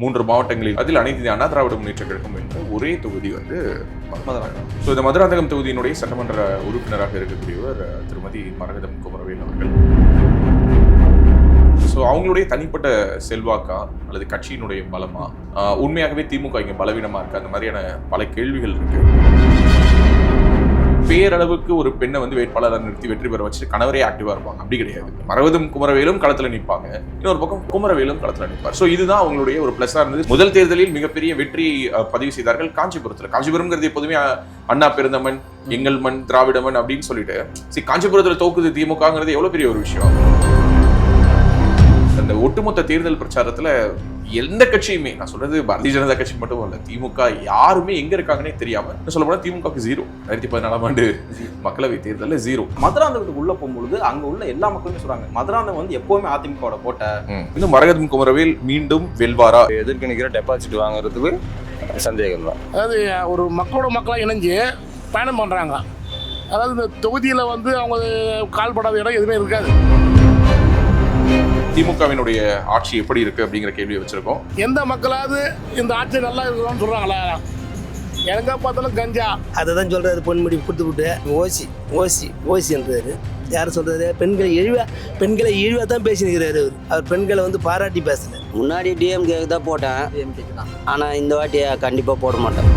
3 மாவட்டங்களில் அதில் அனைத்து இந்திய அண்ணா திராவிட முன்னேற்ற கழகம் என்ற ஒரே தொகுதி வந்து மதுராந்தகம். ஸோ இந்த மதுராந்தகம் தொகுதியினுடைய சட்டமன்ற உறுப்பினராக இருக்கக்கூடியவர் திருமதி மரகதம் குமரவேல் அவர்கள். ஸோ அவங்களுடைய தனிப்பட்ட செல்வாக்கா அல்லது கட்சியினுடைய பலமா, உண்மையாகவே திமுக இங்கே பலவீனமா இருக்கு, அந்த மாதிரியான பல கேள்விகள் இருக்கு. பேரளவுக்கு ஒரு பெண்ணை வந்து வேட்பாளராக நிறுத்தி வெற்றி பெற வச்சு கணவரே ஆக்டிவா இருப்பாங்க, அப்படி கிடையாது. மரகதம் குமரவேலும் களத்துல நிற்பாங்க, இன்னொரு பக்கம் குமரவேலும் களத்துல நிற்பார். ஸோ இதுதான் அவங்களுடைய ஒரு பிளஸா இருந்தது. முதல் தேர்தலில் மிகப்பெரிய வெற்றியை பதிவு செய்தார்கள் காஞ்சிபுரத்தில். காஞ்சிபுரம்ங்கிறது எப்போதுமே அண்ணா பெருந்தமன், எங்கள் மண், திராவிடமன் அப்படின்னு சொல்லிட்டு காஞ்சிபுரத்துல தோக்குது திமுகங்கிறது எவ்வளவு பெரிய ஒரு விஷயம். அந்த ஒட்டுமொத்த தேர்தல் பிரச்சாரத்துல எந்த கட்சியுமே, நான் சொல்றது பாரதிய ஜனதா கட்சி மட்டும் இல்ல, திமுக யாருமே எங்க இருக்காங்கன்னே தெரியாம, சொல்ல போனா திமுகவுக்கு 0. 2014ஆம் ஆண்டு மக்களவை தேர்தல்ல 0. மதுராந்தகத்துக்கு உள்ள போகும்பொழுது அங்க உள்ள எல்லா மக்களுமே சொல்றாங்க மதுராந்தகம் வந்து எப்பவுமே அதிமுகவோட கோட்டை. இன்னும் மரகதம் குமரவேல் மீண்டும் வெல்வாரா? எதிர்க்க நிக்கிற டெபாசிட் வாங்குறதுக்கு சந்தேகம் தான். அதாவது ஒரு மக்களோட மக்களாக இணைஞ்சு பயணம் பண்றாங்க. அதாவது இந்த தொகுதியில வந்து அவங்க கால்படாத இடம் எதுவுமே இருக்காது. திமுகவினுடைய ஆட்சி எப்படி இருக்கு அப்படிங்கிற கேள்வியை வச்சிருக்கோம். எந்த மக்களாவது இந்த ஆட்சி நல்லா இருக்குதான்னு சொல்றாங்களா? எங்க பார்த்தாலும் கஞ்சா. அதை தான் சொல்றாரு, பொன்முடி கொடுத்து விட்டு ஓசி ஓசி ஓசின்றாரு. யார் சொல்றாரு? பெண்களை இழிவா தான் பேசினுக்கிறாரு அவர் பெண்களை வந்து பாராட்டி பேசல. முன்னாடி டிஎம்கே தான் போட்டேன், ஆனா இந்த வாட்டி கண்டிப்பா போட மாட்டேன்.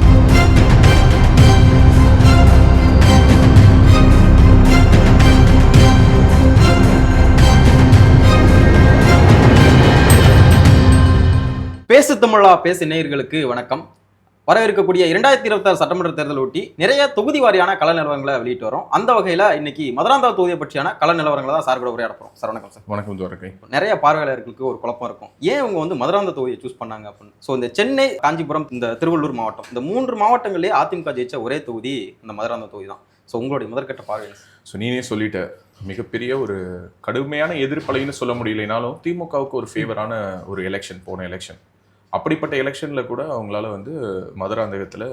பேசு தமிழா பேசு நேயர்களுக்கு வணக்கம். வரவிருக்கக்கூடிய 2026 சட்டமன்ற தேர்தல் ஒட்டி நிறைய தொகுதி வாரியான கள நிலவரங்களை வெளியிட்டு வரோம். அந்த வகையில இன்னைக்கு மதுராந்தகம் தொகுதியை பற்றியான கள நிலவரங்களை தான் சார் கூட உரையாட போறோம். சார் வணக்கம். சார் வணக்கம். துவரக்கை. நிறைய பார்வையாளர்களுக்கு ஒரு குழப்பம் இருக்கும், ஏன் இவங்க வந்து மதுராந்தக தொகுதியை சூஸ் பண்ணாங்க அப்படின்னு. ஸோ இந்த சென்னை, காஞ்சிபுரம், இந்த திருவள்ளூர் மாவட்டம், இந்த 3 மாவட்டங்களிலே அதிமுக ஜெயிச்ச ஒரே தொகுதி இந்த மதுராந்தக தொகுதி தான். ஸோ உங்களுடைய முதற்கட்ட பார்வை? ஸோ நீனே சொல்லிட்ட, மிகப்பெரிய ஒரு கடுமையான எதிர்ப்பலைன்னு சொல்ல முடியலைனாலும் திமுகவுக்கு ஒரு ஃபேவரான ஒரு எலெக்ஷன், போன எலெக்ஷன். அப்படிப்பட்ட எலெக்ஷனில் கூட அவங்களால வந்து மதுராந்தகத்தில்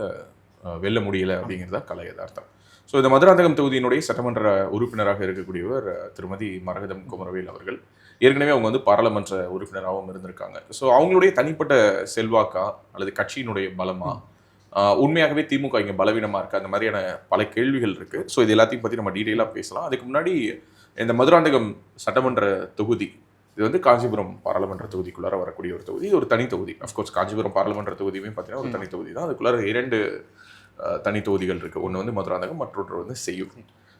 வெல்ல முடியலை அப்படிங்கிறதா கலை யதார்த்தம். ஸோ இந்த மதுராந்தகம் தொகுதியினுடைய சட்டமன்ற உறுப்பினராக இருக்கக்கூடியவர் திருமதி மரகதம் குமரவேல் அவர்கள். ஏற்கனவே அவங்க வந்து பாராளுமன்ற உறுப்பினராகவும் இருந்திருக்காங்க. ஸோ அவங்களுடைய தனிப்பட்ட செல்வாக்கா அல்லது கட்சியினுடைய பலமா, உண்மையாகவே திமுக இங்கே பலவீனமாக இருக்குது, அந்த மாதிரியான பல கேள்விகள் இருக்குது. ஸோ இது எல்லாத்தையும் பற்றி நம்ம டீட்டெயிலாக பேசலாம். அதுக்கு முன்னாடி இந்த மதுராந்தகம் சட்டமன்ற தொகுதி இது வந்து காஞ்சிபுரம் பாராளுமன்ற தொகுதிக்குள்ளார வரக்கூடிய ஒரு தொகுதி. இது ஒரு தனி தொகுதி. அஃப்கோர்ஸ் காஞ்சிபுரம் பாராளுமன்ற தொகுதியுமே பார்த்தீங்கன்னா ஒரு தனி தொகுதி தான். அதுக்குள்ளார 2 தனி தொகுதிகள் இருக்குது. ஒன்று வந்து மதுராந்தகம், மற்றொன்று வந்து செய்யூர்.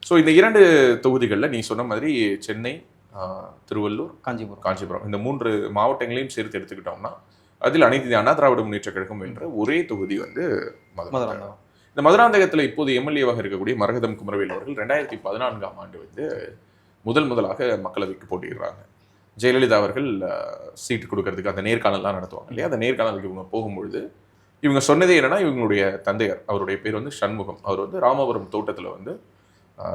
ஸோ இந்த 2 தொகுதிகளில் நீ சொன்ன மாதிரி சென்னை, திருவள்ளூர், காஞ்சிபுரம் இந்த 3 மாவட்டங்களையும் சேர்த்து எடுத்துக்கிட்டோம்னா அதில் அனைத்து இந்திய அண்ணா திராவிட முன்னேற்ற கழகம் என்ற ஒரே தொகுதி வந்து மதுராந்தகம். இந்த மதுராந்தகத்தில் இப்போது எம்எல்ஏவாக இருக்கக்கூடிய மரகதம் குமரவேல் அவர்கள் 2014ஆம் ஆண்டு வந்து முதலாக மக்களவைக்கு போட்டியிடுறாங்க. ஜெயலலிதா அவர்கள் சீட்டு கொடுக்கறதுக்கு அந்த நேர்காணல்லாம் நடத்துவாங்க இல்லையா, அந்த நேர்காணலுக்கு இவங்க போகும்பொழுது இவங்க சொன்னதே என்னன்னா, இவங்களுடைய தந்தையார், அவருடைய பேர் வந்து சண்முகம், அவர் வந்து ராமபுரம் தோட்டத்தில் வந்து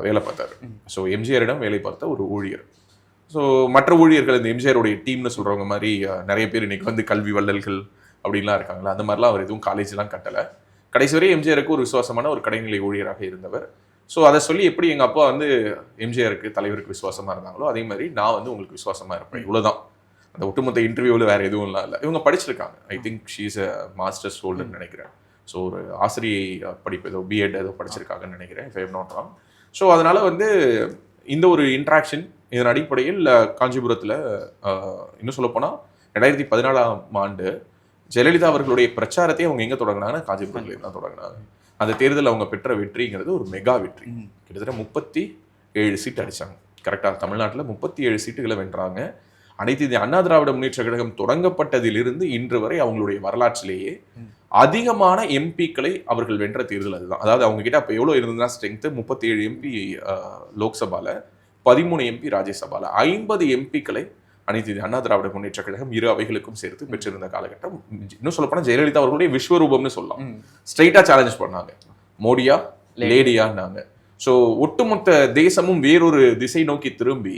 வேலை பார்த்தார். ஸோ எம்ஜிஆரிடம் வேலை பார்த்த ஒரு ஊழியர். ஸோ மற்ற ஊழியர்கள் இந்த எம்ஜிஆருடைய டீம்னு சொல்கிறவங்க மாதிரி நிறைய பேர் இன்னைக்கு வந்து கல்வி வள்ளல்கள் அப்படின்லாம் இருக்காங்களா, அந்த மாதிரிலாம் அவர் எதுவும் காலேஜ்லாம் கட்டலை. கடைசி வரை எம்ஜிஆருக்கு ஒரு விசுவாசமான ஒரு கடைநிலை ஊழியராக இருந்தவர். ஸோ அதை சொல்லி எப்படி எங்கள் அப்பா வந்து எம்ஜிஆருக்கு தலைவருக்கு விசுவாசமாக இருந்தாங்களோ அதே மாதிரி நான் வந்து உங்களுக்கு விசுவாசமாக இருப்பேன், இவ்வளோதான். அந்த ஒட்டுமொத்த இன்டர்வியூவில் வேறு எதுவும் இல்லை. இவங்க படிச்சிருக்காங்க. I think she is a masters ஹோல்டர்னு நினைக்கிறேன். ஸோ ஒரு ஆசிரியை படிப்பு ஏதோ பிஎட் ஏதோ படிச்சிருக்காங்கன்னு நினைக்கிறேன், if I am not wrong. So அதனால் வந்து இந்த ஒரு இன்ட்ராக்ஷன் இதன் அடிப்படையில் காஞ்சிபுரத்தில் இன்னும் சொல்லப்போனால் 2014ஆம் ஆண்டு ஜெயலலிதா அவர்களுடைய பிரச்சாரத்தை அவங்க எங்கே தொடங்கினாங்கன்னா காஞ்சிபுரத்துலேருந்து தான் தொடங்கினாங்க. அந்த தேர்தலில் அவங்க பெற்ற வெற்றிங்கிறது ஒரு மெகா வெற்றி. கிட்டத்தட்ட 37 சீட்டு அடித்தாங்க. கரெக்டாக தமிழ்நாட்டில் 37 சீட்டுகளை வென்றாங்க. அனைத்து இந்திய அண்ணா திராவிட முன்னேற்ற கழகம் தொடங்கப்பட்டதிலிருந்து இன்று வரை அவங்களுடைய வரலாற்றிலேயே அதிகமான எம்பிக்களை அவர்கள் வென்ற தேர்தல் அதுதான். அதாவது அவங்க கிட்ட அப்போ எவ்வளோ இருந்ததுன்னா ஸ்ட்ரென்த்து 37 எம்பி லோக்சபாவில், 13 எம்பி ராஜ்யசபாவில், 50 எம்பிக்களை அனைத்து இந்திய அண்ணா திராவிட முன்னேற்ற கழகம் 2 அவைகளுக்கும் சேர்த்து பெற்றிருந்த காலகட்டம். இன்னும் சொல்லப்போனால் ஜெயலலிதா அவர்களுடைய விஸ்வரூபம்னு சொல்லலாம். ஸ்ட்ரைட்டா சேலஞ்ச் பண்ணாங்க, மோடியா லேடியான்னாங்க. ஸோ ஒட்டுமொத்த தேசமும் வேறொரு திசை நோக்கி திரும்பி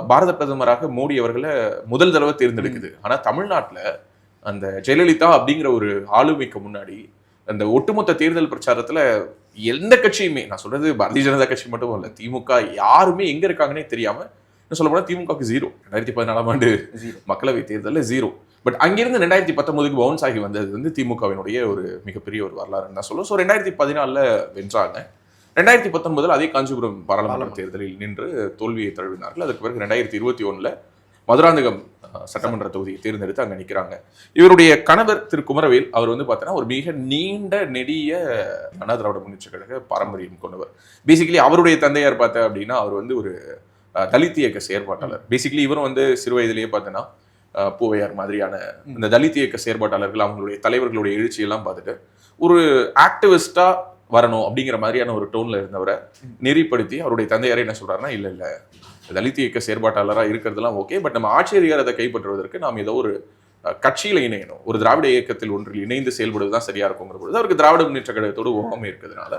பாரத பிரதமராக மோடி அவர்களை முதல் தடவை தேர்ந்தெடுக்குது. ஆனால் தமிழ்நாட்டில் அந்த ஜெயலலிதா அப்படிங்கிற ஒரு ஆளுமைக்கு முன்னாடி அந்த ஒட்டுமொத்த தேர்தல் பிரச்சாரத்தில் எந்த கட்சியுமே, நான் சொல்றது பாரதிய ஜனதா கட்சி மட்டும் இல்லை, திமுக யாருமே எங்க இருக்காங்கன்னே தெரியாம, சொல்ல போனா திமுகவுக்கு 0. 2014ஆம் ஆண்டு மக்களவை தேர்தலில் 0. பட் அங்கிருந்து 2019 பவுன்ஸ் ஆகி வந்தது வந்து திமுகவினுடைய ஒரு மிகப்பெரிய ஒரு வரலாறுன்னு தான் சொல்லுவோம். ஸோ 2014 வென்றாங்க. 2019 அதே காஞ்சிபுரம் பாராளுமன்ற தேர்தலில் நின்று தோல்வியை தழுவினார்கள். அதுக்கு பிறகு 2021 மதுராந்தகம் சட்டமன்ற தொகுதியை தேர்ந்தெடுத்து அங்கே நிற்கிறாங்க. இவருடைய கணவர் திரு குமரவேல் அவர் வந்து பார்த்தீங்கன்னா ஒரு மிக நீண்ட நெடிய அண்ணா திராவிட முன்னேற்ற கழக பாரம்பரியம் கொண்டவர். பேசிக்கலி அவருடைய தந்தையார் பார்த்தேன் அப்படின்னா அவர் வந்து ஒரு தலித் இயக்க செயற்பாட்டாளர். பேசிக்கலி இவரும் வந்து சிறு வயதிலேயே பார்த்தோன்னா பூவையார் மாதிரியான இந்த தலித் இயக்க செயற்பாட்டாளர்கள் அவங்களுடைய தலைவர்களுடைய எழுச்சியெல்லாம் பார்த்துட்டு ஒரு ஆக்டிவிஸ்டா வரணும் அப்படிங்கிற மாதிரியான ஒரு டோன்ல இருந்தவரை நெறிப்படுத்தி அவருடைய தந்தையாரே என்ன சொல்றாருன்னா, இல்லை தலித் இயக்க செயற்பாட்டாளராக இருக்கிறதுலாம் ஓகே, பட் நம்ம ஆட்சி அதிகாரத்தை கைப்பற்றுவதற்கு நாம் ஏதோ ஒரு கட்சியில இணையணும், ஒரு திராவிட இயக்கத்தில் ஒன்றில் இணைந்து செயல்படுவதுதான் சரியா இருக்குங்கிற பொழுது அவருக்கு திராவிட முன்னேற்ற கழகத்தோடு ஓகமே இருக்கிறதுனால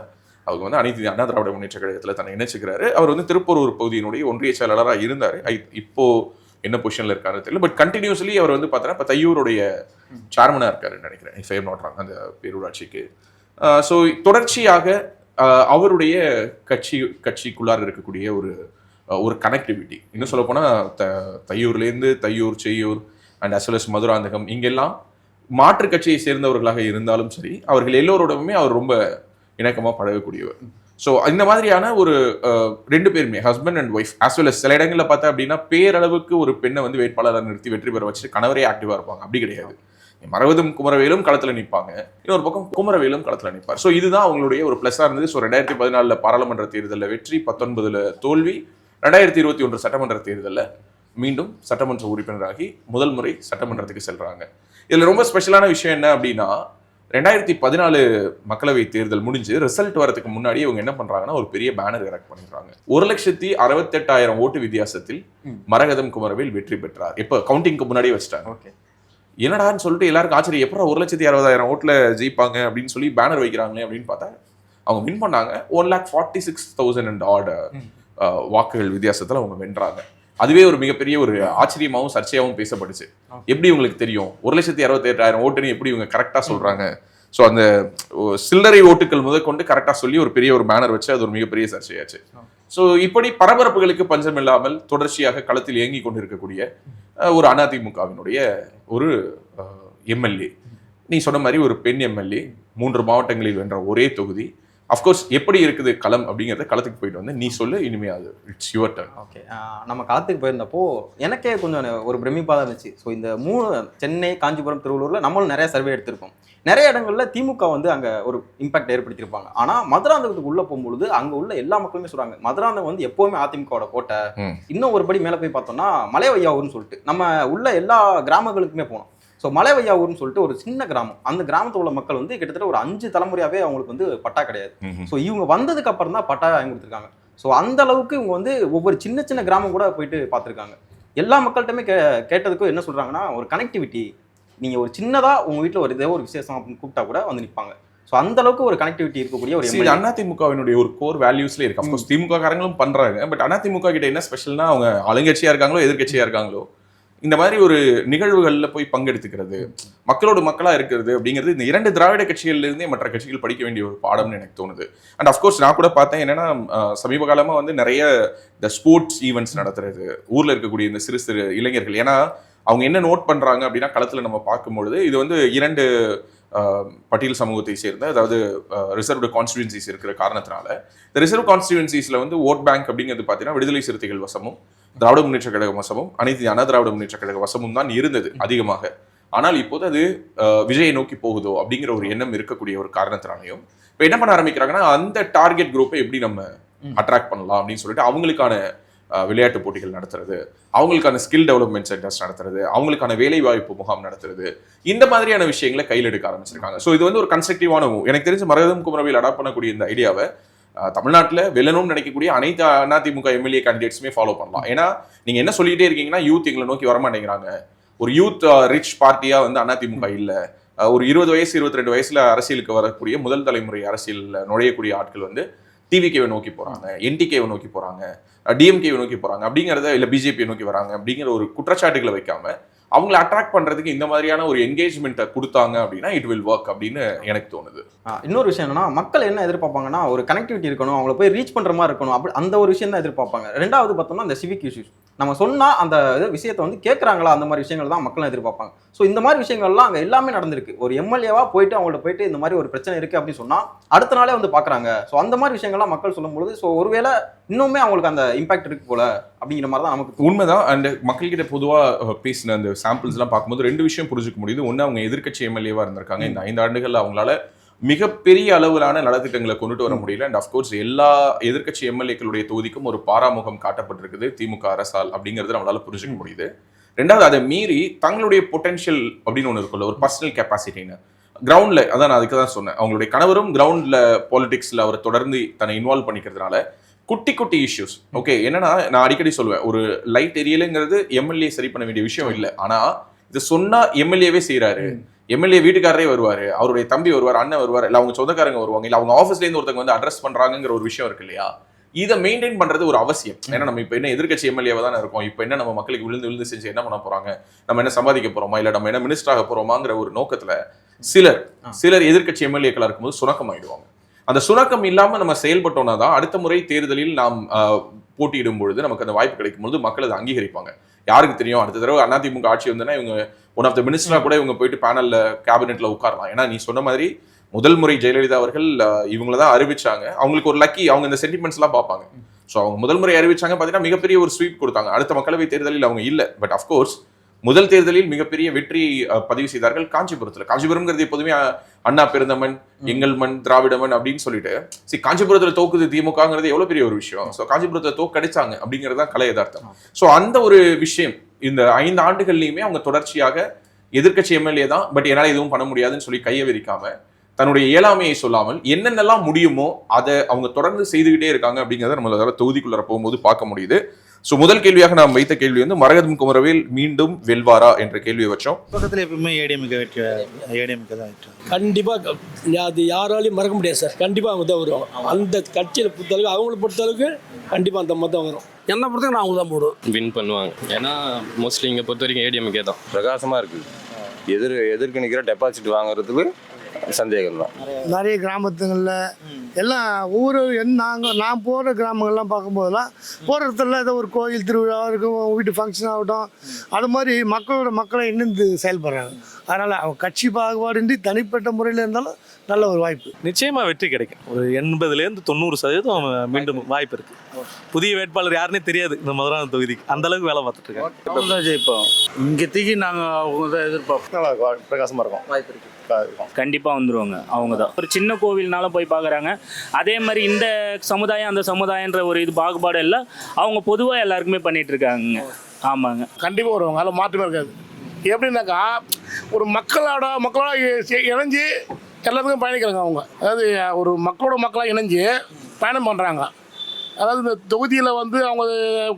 அவங்க வந்து அனைத்து அண்ணா திராவிட முன்னேற்ற கழகத்தில் தன்னை இணைச்சுக்கிறாரு. அவர் வந்து திருப்பூர் பகுதியினுடைய ஒன்றிய செயலாளராக இருந்தார். இப்போ என்ன பொசிஷன்ல இருக்காரு தெரியல, பட் கண்டினியூஸ்லி அவர் வந்து பார்த்தோன்னா இப்போ தையூருடைய சேர்மனா இருக்காருன்னு நினைக்கிறேன், if I am not wrong, அந்த பேரூராட்சிக்கு. ஸோ தொடர்ச்சியாக அவருடைய கட்சிக்குள்ளார இருக்கக்கூடிய ஒரு கனெக்டிவிட்டி, இன்னும் சொல்ல போனா தையூர்லேருந்து Thaiyur, Cheyyur and as well as Madurantakam, இங்கெல்லாம் மாற்று கட்சியை சேர்ந்தவர்களாக இருந்தாலும் சரி அவர்கள் எல்லோரோடவுமே அவர் ரொம்ப இணக்கமாக பழகக்கூடியவர். ஸோ இந்த மாதிரியான ஒரு 2 பேருமே husband and wife as well as சில இடங்களில் பார்த்தா அப்படின்னா பேரளவுக்கு ஒரு பெண்ணை வந்து வேட்பாளராக நிறுத்தி வெற்றி பெற வச்சுட்டு கணவரே ஆக்டிவாக இருப்பாங்க. அப்படி கிடையாது. மரகதம் குமரவேலும் களத்தில் நிற்பாங்க, இன்னொரு பக்கம் குமரவேலும் களத்தில் நிற்பார். ஸோ இதுதான் அவங்களுடைய ஒரு ப்ளஸ்ஸாக இருந்தது. ஸோ 2014 பாராளுமன்ற தேர்தலில் வெற்றி, 19 தோல்வி, 2021 சட்டமன்ற தேர்தலில் மீண்டும் சட்டமன்ற உறுப்பினராகி முதல் முறை சட்டமன்றத்துக்கு செல்றாங்க. இதில் ரொம்ப ஸ்பெஷலான விஷயம் என்ன அப்படின்னா 2014 மக்களவை தேர்தல் முடிஞ்சு ரிசல்ட் வரதுக்கு முன்னாடி இவங்க என்ன பண்றாங்கன்னா ஒரு பெரிய பேனர் எரெக்ட் பண்ணிடுறாங்க. 1,68,000 ஓட்டு வித்தியாசத்தில் மரகதம் குமரவேல் வெற்றி பெற்றார். இப்போ கவுண்டிங்க்கு முன்னாடியே வச்சுட்டாங்க. என்னடான்னு சொல்லிட்டு எல்லாருக்கும் ஆச்சரியம், எப்போ 1,60,000 ஓட்டுல ஜெயிப்பாங்க அப்படின்னு சொல்லி பேனர் வைக்கிறாங்களே அப்படின்னு பார்த்தா அவங்க வின் பண்ணாங்க. 1,46,000 and odd வாக்குகள் வித்தியாசத்தில் அவங்க வென்றாங்க. அதுவே ஒரு மிகப்பெரிய ஒரு ஆச்சரியமாகவும் சர்ச்சையாகவும் பேசப்பட்டுச்சு. எப்படி உங்களுக்கு தெரியும் 1,68,000 ஓட்டுன்னு எப்படி இவங்க கரெக்டாக சொல்றாங்க? ஸோ அந்த சில்லறை ஓட்டுகள் முதற்கொண்டு கரெக்டாக சொல்லி ஒரு பெரிய ஒரு பேனர் வச்சு அது ஒரு மிகப்பெரிய சர்ச்சையாச்சு. ஸோ இப்படி பரபரப்புகளுக்கு பஞ்சம் இல்லாமல் தொடர்ச்சியாக களத்தில் இயங்கி கொண்டிருக்கக்கூடிய ஒரு அதிமுகவினுடைய ஒரு எம்எல்ஏ, நீ சொன்ன மாதிரி ஒரு பெண் எம்எல்ஏ, 3 மாவட்டங்களில் வென்ற ஒரே தொகுதி. அஃப்கோர்ஸ் எப்படி இருக்குது களம் அப்படிங்கிறத களத்துக்கு போயிட்டு வந்து நீ சொல்லு, இனிமே அது இட்ஸ் யுவர் டர்ன். ஓகே, நம்ம களத்துக்கு போயிருந்தப்போ எனக்கே கொஞ்சம் ஒரு பிரமிப்பாக தான் இருந்துச்சு. ஸோ இந்த 3 சென்னை, காஞ்சிபுரம், திருவள்ளூரில் நம்மளும் நிறைய சர்வே எடுத்திருப்போம். நிறைய இடங்களில் திமுக வந்து அங்கே ஒரு இம்பாக்ட் ஏற்படுத்தியிருப்பாங்க. ஆனால் மதுராந்தகத்துக்கு உள்ளே போகும்பொழுது அங்கே உள்ள எல்லா மக்களுமே சொல்கிறாங்க மதுராந்தகம் வந்து எப்போவுமே அதிமுகவோட கோட்டை. இன்னும் ஒரு படி மேலே போய் பார்த்தோம்னா மலைவையாவூர்னு சொல்லிட்டு நம்ம உள்ள எல்லா கிராமங்களுக்குமே போனோம். ஸோ மலைவையாவூர்னு சொல்லிட்டு ஒரு சின்ன கிராமம், அந்த கிராமத்தில் உள்ள மக்கள் வந்து கிட்டத்தட்ட ஒரு 5 தலைமுறையாகவே அவங்களுக்கு வந்து பட்டா கிடையாது. ஸோ இவங்க வந்ததுக்கு அப்புறம் தான் பட்டா வாங்கி கொடுத்துருக்காங்க. ஸோ அந்த அளவுக்கு இவங்க வந்து ஒவ்வொரு சின்ன சின்ன கிராமம் கூட போயிட்டு பார்த்துருக்காங்க. எல்லா மக்கள்கிட்டமே கேட்டதுக்கும் என்ன சொல்கிறாங்கன்னா ஒரு கனெக்டிவிட்டி, நீங்கள் ஒரு சின்னதாக உங்கள் வீட்டில் ஒரு ஏதோ ஒரு விசேஷம் அப்படின்னு கூப்பிட்டா கூட வந்து நிற்பாங்க. ஸோ அந்த அளவுக்கு ஒரு கனெக்டிவிட்டி இருக்கக்கூடிய ஒரு அதிமுகவினுடைய ஒரு கோர் வேல்யூஸ்ல இருக்கு. அஃப்கோர்ஸ் திமுக காரங்களும் பண்றாங்க. பட் அதிமுக கிட்ட என்ன ஸ்பெஷல்னா அவங்க ஆளுங்கட்சியா இருக்காங்களோ எதிர்கட்சியா இருக்காங்களோ இந்த மாதிரி ஒரு நிகழ்வுகளில் போய் பங்கெடுத்துக்கிறது, மக்களோட மக்களா இருக்கிறது அப்படிங்கிறது இந்த 2 திராவிட கட்சிகள்ல இருந்தே மற்ற கட்சிகள் படிக்க வேண்டிய ஒரு பாடம்னு எனக்கு தோணுது. அண்ட் அஃப்கோர்ஸ் நான் கூட பார்த்தேன் என்னன்னா சமீப காலமா வந்து நிறைய இந்த ஸ்போர்ட்ஸ் ஈவெண்ட்ஸ் நடத்துறது, ஊர்ல இருக்கக்கூடிய இந்த சிறு சிறு இளைஞர்கள், ஏன்னா அவங்க என்ன நோட் பண்றாங்க அப்படின்னா களத்துல நம்ம பார்க்கும்பொழுது இது வந்து 2 பட்டியல் சமூகத்தை சேர்ந்த, அதாவது ரிசர்வ்டு கான்ஸ்டிடுவன்சிஸ் இருக்கிற காரணத்தினால இந்த ரிசர்வ் கான்ஸ்டிடுவன்சிஸ்ல வந்து ஓட் பேங்க் அப்படிங்கிறது பார்த்தீங்கன்னா விடுதலை சிறுத்தைகள் வசமும், திராவிட முன்னேற்ற கழக வசமும், அனைத்து அண்ணா திராவிட முன்னேற்ற கழக வசமும் தான் இருந்தது அதிகமாக. ஆனால் இப்போது அது விஜயை நோக்கி போகுதோ அப்படிங்கிற ஒரு எண்ணம் இருக்கக்கூடிய ஒரு காரணத்தினாலையும் இப்போ என்ன பண்ண ஆரம்பிக்கிறாங்கன்னா அந்த டார்கெட் குரூப்பை எப்படி நம்ம அட்ராக்ட் பண்ணலாம் அப்படின்னு சொல்லிட்டு அவங்களுக்கான விளையாட்டு போட்டிகள் நடத்துறது, அவங்களுக்கான ஸ்கில் டெவலப்மெண்ட் சென்டர்ஸ் நடத்துறது, அவங்களுக்கான வேலை வாய்ப்பு முகாம் நடத்துறது, இந்த மாதிரியான விஷயங்களை கையில் எடுக்க ஆரம்பிச்சிருக்காங்க. ஸோ இது வந்து ஒரு கன்ஸ்ட்ரக்டிவான எனக்கு தெரிஞ்ச மரகதம் குமரவேல் அடாப்ட் பண்ணக்கூடிய இந்த ஐடியாவை தமிழ்நாட்டில் வெல்லணும்னு நினைக்கக்கூடிய அனைத்து அதிமுக எம்எல்ஏ கேண்டிடேட்ஸுமே ஃபாலோ பண்ணலாம். ஏன்னா நீங்க என்ன சொல்லிட்டே இருக்கீங்கன்னா யூத் எங்களை நோக்கி வரமாட்டேங்கிறாங்க, ஒரு யூத் ரிச் பார்ட்டியா வந்து அதிமுக இல்லை, ஒரு 20 வயசு 22 வயசுல அரசியலுக்கு வரக்கூடிய முதல் தலைமுறை அரசியல் நுழையக்கூடிய ஆட்கள் வந்து டிவிகேவை நோக்கி போறாங்க, என்டிகேவை நோக்கி போறாங்க, டிஎம்கேவை நோக்கி போறாங்க அப்படிங்கிறத, இல்லை பிஜேபியை நோக்கி வராங்க அப்படிங்கிற ஒரு குற்றச்சாட்டுகளை வைக்காம அவங்களை அட்ராக்ட் பண்றதுக்கு இந்த மாதிரியான ஒரு என்கேஜ்மெண்ட்டை கொடுத்தாங்க அப்படின்னா இட் வில் ஒர்க் அப்படின்னு எனக்கு தோணுது. இன்னொரு விஷயம் என்னன்னா மக்கள் என்ன எதிர்பார்ப்பாங்கன்னா ஒரு கனெக்டிவிட்டி இருக்கணும், அவங்கள போய் ரீச் பண்ற மாதிரி இருக்கணும், அப்படி அந்த ஒரு விஷயம் தான் எதிர்பார்ப்பாங்க. 2வது பார்த்தோம்னா இந்த சிவிக் இஷ்யூஸ், நம்ம சொன்னா அந்த விஷயத்தை வந்து கேட்கறாங்களா, அந்த மாதிரி விஷயங்கள் தான் மக்களும் எதிர்பார்ப்பாங்க. ஸோ இந்த மாதிரி விஷயங்கள்லாம் அங்கே எல்லாமே நடந்திருக்கு. ஒரு எம்எல்ஏவா போயிட்டு அவங்கள்ட்ட போயிட்டு இந்த மாதிரி ஒரு பிரச்சனை இருக்கு அப்படின்னு சொன்னா அடுத்த நாளே வந்து பாக்குறாங்க. ஸோ அந்த மாதிரி விஷயங்கள்லாம் மக்கள் சொல்லும்போது ஸோ ஒருவேளை இன்னுமே அவங்களுக்கு அந்த இம்பாக்ட் இருக்கு போல அப்படிங்கிற மாதிரி தான் நமக்கு உண்மைதான். அண்ட் மக்கள்கிட்ட பொதுவாக பேசின அந்த சாம்பிள்ஸ் எல்லாம் பார்க்கும்போது 2 விஷயம் புரிஞ்சுக்க முடியுது. ஒன்று, அவங்க எதிர்க்கட்சி எம்எல்ஏவா இருந்திருக்காங்க. இந்த 5 ஆண்டுகள்ல அவங்களால மிகப்பெரிய அளவிலான நலத்திட்டங்களை கொண்டுட்டு வர முடியல. அண்ட் அஃப்கோர்ஸ் எல்லா எதிர்க்கட்சி எம்எல்ஏக்களுடைய தொகுதிக்கும் ஒரு பாராமுகம் காட்டப்பட்டிருக்குது திமுக அரசால் அப்படிங்கிறது நம்மளால புரிஞ்சுக்க முடியுது. 2வது, அதை மீறி தங்களுடைய பொட்டன்ஷியல் அப்படின்னு ஒன்று இருக்குல்ல, ஒரு பர்சனல் கெப்பாசிட்டின்னு கிரவுண்ட்ல, அதான் நான் அதுக்கு தான் சொன்னேன். அவங்களுடைய கணவரும் கிரவுண்ட்ல பாலிடிக்ஸ்ல அவர் தொடர்ந்து தன்னை இன்வால்வ் பண்ணிக்கிறதுனால குட்டி குட்டி இஷ்யூஸ். ஓகே, என்னன்னா நான் அடிக்கடி சொல்லுவேன், ஒரு லைட் எரியலைங்கிறது எம்எல்ஏ சரி பண்ண வேண்டிய விஷயம் இல்லை. ஆனா இது சொன்னா எம்எல்ஏவே செய்யறாரு, எம்எல்ஏ வீட்டுக்காரரே வருவாரு, அவருடைய தம்பி வருவார், அண்ணன் வருவார், இல்ல அவங்க சொந்தக்காரங்க வருவாங்க, இல்ல அவங்க ஆஃபீஸ்ல இருந்து ஒருத்தங்க வந்து அட்ரஸ் பண்றாங்கிற ஒரு விஷயம் இருக்கு இல்லையா, இதை மெயின்டைன் பண்றது ஒரு அவசியம். ஏன்னா நம்ம இப்ப என்ன எதிர்க்கட்சி எம்எல்ஏவா தானே இருக்கோம். இப்ப என்ன நம்ம மக்களுக்கு விழுந்து விழுந்து செஞ்சு என்ன பண்ண போறாங்க, நம்ம என்ன சம்பாதிக்க போறோமா, இல்ல நம்ம என்ன மினிஸ்டர் ஆக போறோமாங்கிற ஒரு நோக்கத்துல சிலர் எதிர்க்கட்சி எம்எல்ஏக்களா இருக்கும்போது சுணக்கம் ஆயிடுவாங்க. அந்த சுணக்கம் இல்லாம நம்ம செயல்பட்டோம்னா தான் அடுத்த முறை தேர்தலில் நாம் போட்டியிடும் பொழுது நமக்கு அந்த வாய்ப்பு கிடைக்கும் பொழுது மக்கள் அதை அங்கீகரிப்பாங்க. யாருக்கு தெரியும், அடுத்த தடவை அதிமுக ஆட்சி வந்தனா இவங்க ஒன் ஆஃப் த மினிஸ்டரா கூட இவங்க போயிட்டு பேனல்ல கேபினெட்ல உட்காரலாம். ஏன்னா நீ சொன்ன மாதிரி முதல் முறை ஜெயலலிதா அவர்கள் இவங்கள தான் அறிவிச்சாங்க. அவங்களுக்கு ஒரு லக்கி, அவங்க இந்த சென்டிமெண்ட்ஸ் எல்லாம் பார்ப்பாங்க. ஸோ அவங்க முதல் முறை அறிவிச்சாங்க, பார்த்தீங்கன்னா மிகப்பெரிய ஒரு ஸ்வீப் கொடுத்தாங்க. அடுத்த மக்களவை தேர்தலில் அவங்க இல்லை. பட் அஃப்கோர்ஸ் முதல் தேர்தலில் மிகப்பெரிய வெற்றி பதிவு செய்தார்கள் காஞ்சிபுரத்தில். காஞ்சிபுரம்ங்கிறது எப்போதுமே அண்ணா பெருந்தமன், எங்கள் மண், திராவிட மண் அப்படின்னு சொல்லிட்டு காஞ்சிபுரத்தில் தோக்குது திமுகங்கிறது எவ்வளவு பெரிய ஒரு விஷயம். ஸோ காஞ்சிபுரத்தில் தோக்கடிச்சாங்க அப்படிங்கிறது தான் கலை யதார்த்தம். ஸோ அந்த ஒரு விஷயம் இந்த 5 ஆண்டுகள்லையுமே அவங்க தொடர்ச்சியாக எதிர்க்கட்சி எம்எல்ஏ தான், பட் என்னால் எதுவும் பண்ண முடியாதுன்னு சொல்லி கையை விரிக்காம தன்னுடைய இயலாமையை சொல்லாமல் என்னென்னலாம் முடியுமோ அதை அவங்க தொடர்ந்து செய்துகிட்டே இருக்காங்க அப்படிங்கிறத நம்மளால தொகுதிக்குள்ள போகும்போது பார்க்க முடியுது. ஸோ முதல் கேள்வியாக நாம் வைத்த கேள்வி வந்து மரகதம் குமரவேல் மீண்டும் வெல்வாரா என்ற கேள்வியை வச்சோம். பக்கத்தில் எப்பவுமே ஏடிஎம்கே தான் வெற்றி. கண்டிப்பாக அது யாராலையும் மறக்க முடியாது சார். கண்டிப்பாக அவங்க தான் வருவாங்க. அந்த கட்சியில் பொறுத்தளவுக்கு அவங்களை பொறுத்தளவுக்கு கண்டிப்பாக அந்த மாதிரி தான் வரும். என்னை பொறுத்தவரைக்கும் நான் அவங்க தான் போடுவேன். வின் பண்ணுவாங்க. ஏன்னா மோஸ்ட்லி இங்கே பொறுத்த வரைக்கும் ஏடிஎம்கே தான் பிரகாசமாக இருக்குது. எதிர்க்கு நிற்கிற டெபாசிட் வாங்குறதுக்கு சந்தேகம் தான். நிறைய கிராமத்துங்களில் எல்லாம் ஒவ்வொரு நான் போகிற கிராமங்கள்லாம் பார்க்கும்போதெல்லாம் போகிற இடத்துல ஏதோ ஒரு கோயில் திருவிழா இருக்கும், வீட்டு ஃபங்க்ஷன் ஆகட்டும், அது மாதிரி மக்களை இணைந்து செயல்படுறாங்க. அதனால் அவங்க கட்சி பாகுபாடின்றி தனிப்பட்ட முறையில் இருந்தாலும் நல்ல ஒரு வாய்ப்பு. நிச்சயமாக வெற்றி கிடைக்கும். ஒரு 80% 90% மீண்டும் வாய்ப்பு இருக்குது. புதிய வேட்பாளர் யாருன்னே தெரியாது இந்த மதுராந்தகம் தொகுதிக்கு, அந்த அளவுக்கு வேலை பார்த்துட்டு இருக்காங்க. ஜெயிப்போம். இங்கே தூக்கி நாங்கள் அவங்க தான் எதிர்பார்ப்போம். நல்லா பிரகாசமாக இருக்கும், வாய்ப்பு இருக்கு. கண்டிப்பாக வந்துருவாங்க. அவங்க தான் ஒரு சின்ன கோவில்னால போய் பார்க்குறாங்க. அதே மாதிரி இந்த சமுதாயம் அந்த சமுதாயன்ற ஒரு இது பாகுபாடு எல்லாம் அவங்க பொதுவாக எல்லாருக்குமே பண்ணிட்டு இருக்காங்க. ஆமாங்க, கண்டிப்பாக வருவாங்க, அதில் மாற்றமே இருக்காது. எப்படின்னாக்கா ஒரு மக்களோட இணைஞ்சு எல்லாத்துக்கும் பயணிக்கிறாங்க அவங்க. அதாவது ஒரு மக்களாக இணைஞ்சு பயணம் பண்ணுறாங்க. அதாவது இந்த தொகுதியில் வந்து அவங்க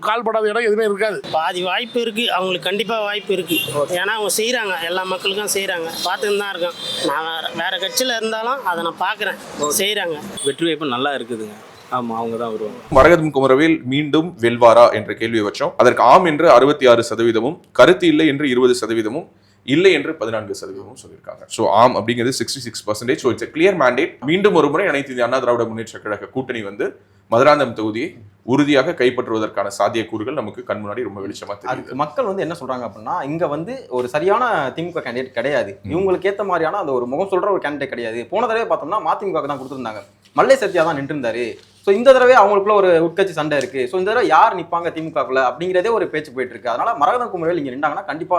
கால்படாத இடம் எதுவுமே இருக்காது. பாதி வாய்ப்பு இருக்குது, அவங்களுக்கு கண்டிப்பாக வாய்ப்பு இருக்குது. ஏன்னா அவங்க செய்கிறாங்க, எல்லா மக்களுக்கும் செய்கிறாங்க, பார்த்துன்னு தான் இருக்கேன். நான் வேறு கட்சியில் இருந்தாலும் அதை நான் பார்க்குறேன், செய்கிறாங்க. வெற்றி வாய்ப்பு நல்லா இருக்குதுங்க. ஆமாம், அவங்க தான் வருவாங்க. மரகதம் குமரவேல் மீண்டும் வெல்வாரா என்ற கேள்வியை வச்சோம். அதற்கு ஆம் என்று 66%, கருத்து இல்லை என்று 20%, இல்லை என்று 14% சொல்லியிருக்காங்க. ஸோ ஆம் அப்படிங்கிறது 66%. So it's clear mandate. மீண்டும் ஒரு முறை அனைத்து இந்திய அண்ணா திராவிட முன்னேற்ற கழக கூட்டணி வந்து மதுராந்தகம் தொகுதியை உறுதியாக கைப்பற்றுவதற்கான சாத்தியக்கூறுகள் நமக்கு கண் முன்னாடி ரொம்ப வெளிச்சமா தெரியுது. மக்கள் வந்து என்ன சொல்றாங்க அப்படின்னா, இங்க வந்து ஒரு சரியான திமுக கேண்டிடேட் கிடையாது, இவங்களுக்கு ஏற்ற மாதிரியான அந்த ஒரு முகம் சொல்ற ஒரு கேண்டிடேட் கிடையாது. போன தடவை பார்த்தோம்னா மதிமுக தான் கொடுத்துருந்தாங்க, மல்லை சத்யா தான் நின்று இருந்தாரு. ஸோ இந்த தடவை அவங்களுக்குள்ள ஒரு உட்கட்சி சண்டை இருக்கு. ஸோ இந்த தடவை யார் நிற்பாங்க திமுகக்குள்ள அப்படிங்கிறதே ஒரு பேச்சு போயிட்டு இருக்கு. அதனால மரகதம் குமரவேல் இங்க நின்றாங்கன்னா கண்டிப்பா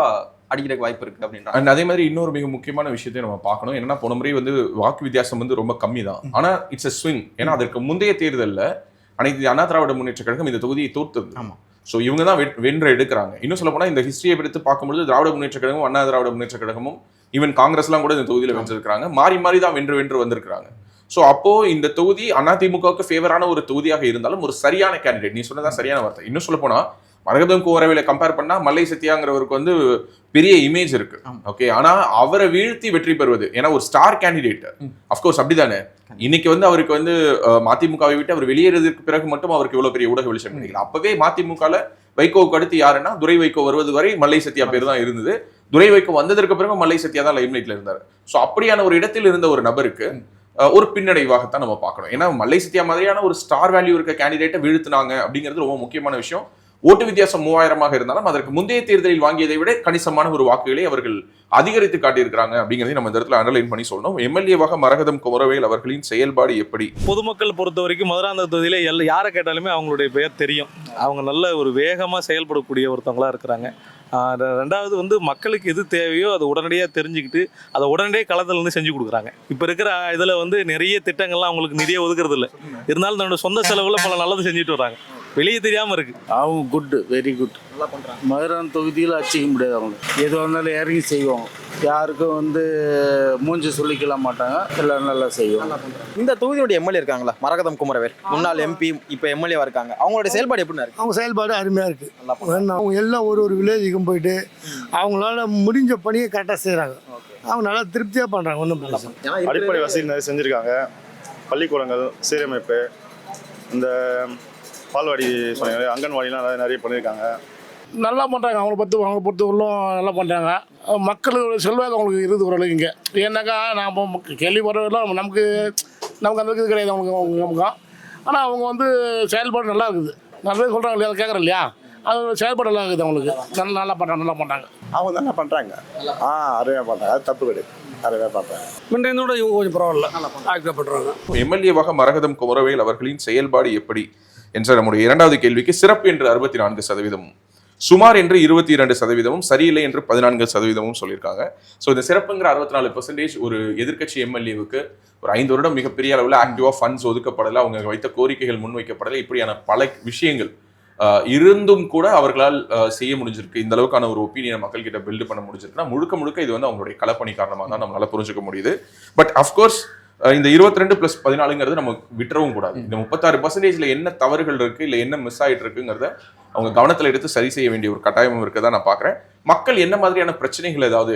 அடிக்கிறதுக்கு வாய்ப்பு இருக்கு அப்படின்றாங்க. அண்ட் அதே மாதிரி இன்னொரு மிக முக்கியமான விஷயத்தையும் நம்ம பார்க்கணும். என்னன்னா போன முறை வந்து வாக்கு வித்தியாசம் வந்து ரொம்ப கம்மி தான், ஆனா இட்ஸ் a ஸ்விங். ஏன்னா அதற்கு முந்தைய தேர்தலில் அனைத்து அண்ணா திராவிட முன்னேற்ற கழகம் இந்த தொகுதியை தோற்றது. ஆமா, ஸோ இவங்க தான் வென்று எடுக்கிறாங்க. இன்னும் சொல்ல போனா இந்த ஹிஸ்டரியை எடுத்து பார்க்கும்போது திராவிட முன்னேற்ற கழகமும் அண்ணா திராவிட முன்னேற்ற கழகமும் ஈவன் காங்கிரஸ்லாம் கூட இந்த தொகுதியில் வென்றிருக்கிறாங்க. மாறி தான் வென்று வந்திருக்கிறாங்க. ஸோ அப்போ இந்த தொகுதி அதிமுகவுக்கு ஃபேவரான ஒரு தொகுதியாக இருந்தாலும் ஒரு சரியான கேண்டிடேட், நீ சொன்னதான் சரியான வார்த்தை. இன்னும் சொல்ல போனா மரகதம் குமரவேலை கம்பேர் பண்ணா மல்லை சத்யாங்கிறவருக்கு வந்து பெரிய இமேஜ் இருக்கு. ஓகே, ஆனா அவரை வீழ்த்தி வெற்றி பெறுவது, ஏன்னா ஒரு ஸ்டார் கேண்டிடேட். அப்கோர்ஸ் அப்படிதானே. இன்னைக்கு வந்து அவருக்கு வந்து மதிமுகவை விட்டு அவர் வெளியேறதுக்கு பிறகு மட்டும் அவருக்கு இவ்வளவு பெரிய ஊடக வெளிச்சம் கிடைக்கல. அப்பவே மதிமுகல வைகோவுக்கு அடுத்து யாருன்னா துரை வைகோ வருவது வரை மல்லை சத்யா பேர் தான் இருந்தது. துரை வைகோ வந்ததற்கு பிறகு மல்லை சத்யா தான் லைம்லைட்ல இருந்தார். ஸோ அப்படியான ஒரு இடத்தில் இருந்த ஒரு நபருக்கு ஒரு பின்னடைவாகத்தான் நம்ம பார்க்கணும். ஏன்னா மல்லை சத்யா மாதிரியான ஒரு ஸ்டார் வேல்யூ இருக்க கேண்டிடேட்டை வீழ்த்தினாங்க அப்படிங்கிறது ரொம்ப முக்கியமான விஷயம். ஓட்டு வித்தியாசம் 3000 இருந்தாலும் அதற்கு முந்தைய தேர்தலில் வாங்கியதை விட கணிசமான ஒரு வாக்குகளை அவர்கள் அதிகரித்து காட்டியிருக்கிறாங்க அப்படிங்கிறதை நம்ம இந்த இடத்துல அனலைன் பண்ணி சொல்லணும். எம்எல்ஏவாக மரகதம் குமரவேல் அவர்களின் செயல்பாடு எப்படி? பொதுமக்கள் பொறுத்த வரைக்கும் மதுராந்தக தொகுதியில யாரை கேட்டாலுமே அவங்களுடைய பெயர் தெரியும். அவங்க நல்ல ஒரு வேகமாக செயல்படக்கூடிய ஒருத்தவங்களா இருக்கிறாங்க. ரெண்டாவது வந்து மக்களுக்கு எது தேவையோ அதை உடனடியாக தெரிஞ்சுக்கிட்டு அதை உடனடியே களத்தில் வந்து செஞ்சு கொடுக்குறாங்க. இப்போ இருக்கிற இதில் வந்து நிறைய திட்டங்கள்லாம் அவங்களுக்கு நிறைய ஒதுக்குறது இல்லை. இருந்தாலும் தன்னோட சொந்த செலவில் பல நல்லது செஞ்சுட்டு வராங்க. வெளியே தெரியாமல் இருக்கு. அவங்க குட், வெரி குட். நல்லா பண்றாங்க. மதுராந்தகம் தொகுதியில் அச்சிக்க முடியாது. அவங்க எது வந்தாலும் இறங்கி செய்வாங்க. யாருக்கும் வந்து மூஞ்சி சொல்லிக்கலாம் மாட்டாங்க. எல்லாம் நல்லா செய்வாங்க. இந்த தொகுதியுடைய எம்எல்ஏ இருக்காங்களா, மரகதம் குமரவேல், முன்னாள் எம்பி, இப்போ எம்எல்ஏவா இருக்காங்க. அவங்களுடைய செயல்பாடு எப்படின்னா இருக்கு? அவங்க செயல்பாடு அருமையாக இருக்குது. அவங்க எல்லாம் ஒரு வில்லேஜுக்கும் போயிட்டு அவங்களால முடிஞ்ச பணியை கரெக்டாக செய்கிறாங்க. அவங்க நல்லா திருப்தியாக பண்ணுறாங்க. ஒன்றும் அடிப்படை வசதி நிறைய செஞ்சுருக்காங்க. பள்ளிக்கூடங்கள் சீரமைப்பு, இந்த பால்வாடி சொன்னாங்க, அங்கன்வாடிலாம் நிறைய பண்ணியிருக்காங்க. நல்லா பண்ணுறாங்க. அவங்க பொறுத்தவரையிலும் நல்லா பண்ணுறாங்க. மக்களோட செல்வாக்கு அவங்களுக்கு இருக்குது ஓரளவுக்கு இங்கே. ஏன்னாக்கா நாம் கேள்விப்படுறதெல்லாம் நமக்கு அந்த இது கிடையாது நமக்கு. ஆனால் அவங்க வந்து செயல்பாடு நல்லா இருக்குது. நல்லது சொல்கிறாங்க இல்லையா, அதை கேட்குறேன் இல்லையா, அது செயல்பாடு நல்லா இருக்குது அவங்களுக்கு. நல்லா பண்ணுறாங்க. அவங்க நல்லா பண்ணுறாங்க. அருமையாக பண்ணுறாங்க. அது தப்பு கிடையாது. அருமையாக பண்ணுறாங்க. முன்னோட இவங்க கொஞ்சம் பரவாயில்ல, ஆக்டிவாக பண்ணுறாங்க. எம்எல்ஏவாக மரகதம் குமரவேல் அவர்களின் செயல்பாடு எப்படி என்ற நம்முடைய இரண்டாவது கேள்விக்கு சிறப்பு என்று 64%, சுமார் என்று 22%, சரியில்லை என்று 14% சொல்லியிருக்காங்க. ஸோ இந்த சிறப்புங்கிற 64% ஒரு எதிர்க்கட்சி எம்எல்ஏவுக்கு ஒரு 5 வருடம் மிகப்பெரிய அளவில் ஆக்டிவாக ஃபண்ட்ஸ் ஒதுக்கப்படலை, அவங்க வைத்த கோரிக்கைகள் முன்வைக்கப்படலை, இப்படியான பல விஷயங்கள் இருந்தும் கூட அவர்களால் செய்ய முடிஞ்சிருக்கு. இந்த அளவுக்கான ஒரு ஒப்பீனியனை மக்கள் கிட்ட பில்டு பண்ண முடிஞ்சிருக்குன்னா முழுக்க இது வந்து அவங்களுடைய களப்பணி காரணமாக தான் நம்மளால புரிஞ்சுக்க முடியுது. பட் அஃப்கோர்ஸ் இந்த 22+14 நம்ம விட்டுறவும் கூடாது. இந்த 36% என்ன தவறுகள் இருக்கு, இல்லை என்ன மிஸ் ஆகிட்டு இருக்குங்கிறத அவங்க கவனத்தில் எடுத்து சரி செய்ய வேண்டிய ஒரு கட்டாயமும் இருக்குதான் நான் பார்க்குறேன். மக்கள் என்ன மாதிரியான பிரச்சனைகள் ஏதாவது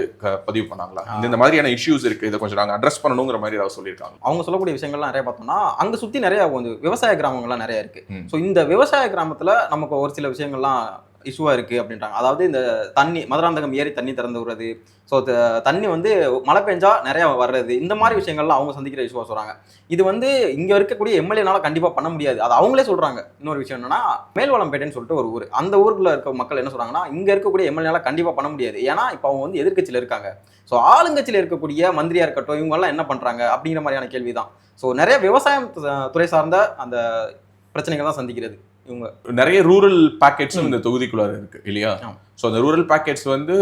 பதிவு பண்ணாங்களா, இந்த மாதிரியான இஷ்யூஸ் இருக்கு, இதை கொஞ்சம் நாங்கள் அட்ரஸ் பண்ணணுங்கிற மாதிரி ஏதாவது சொல்லியிருக்காங்க? அவங்க சொல்லக்கூடிய விஷயங்கள்லாம் நிறைய பார்த்தோம்னா அங்கே சுற்றி நிறைய கொஞ்சம் விவசாய கிராமங்கள்லாம் நிறைய இருக்கு. ஸோ இந்த விவசாய கிராமத்தில் நமக்கு ஒரு சில விஷயங்கள்லாம் இஷ்யூவாக இருக்குது அப்படின்றாங்க. அதாவது இந்த தண்ணி, மதுராந்தகம் ஏரி தண்ணி திறந்து விடுறது, ஸோ தண்ணி வந்து மழை பெஞ்சா நிறையா வர்றது, இந்த மாதிரி விஷயங்கள்லாம் அவங்க சந்திக்கிற இஷ்யூவாக சொல்கிறாங்க. இது வந்து இங்கே இருக்கக்கூடிய எம்எல்ஏனால கண்டிப்பாக பண்ண முடியாது, அது அவங்களே சொல்கிறாங்க. இன்னொரு விஷயம் என்னன்னா, மேல்வளம்பேட்டைன்னு சொல்லிட்டு ஒரு ஊர், அந்த ஊருக்குள்ள இருக்க மக்கள் என்ன சொல்கிறாங்கன்னா, இங்கே இருக்கக்கூடிய எம்எல்ஏனால கண்டிப்பாக பண்ண முடியாது. ஏன்னா இப்போ அவங்க வந்து எதிர்க்கட்சியில் இருக்காங்க. ஸோ ஆளுங்கட்சியில் இருக்கக்கூடிய மந்திரியாக இருக்கட்டும், இவங்கெல்லாம் என்ன பண்ணுறாங்க அப்படிங்கிற மாதிரியான கேள்வி தான். ஸோ நிறைய விவசாயம் துறை சார்ந்த அந்த பிரச்சனைகள் தான் சந்திக்கிறது. இவங்க நிறைய ரூரல் பேக்கெட்ஸும் இந்த தொகுதிக்குள்ள இருக்கு இல்லையா? ஸோ அந்த ரூரல் பேக்கெட்ஸ் வந்து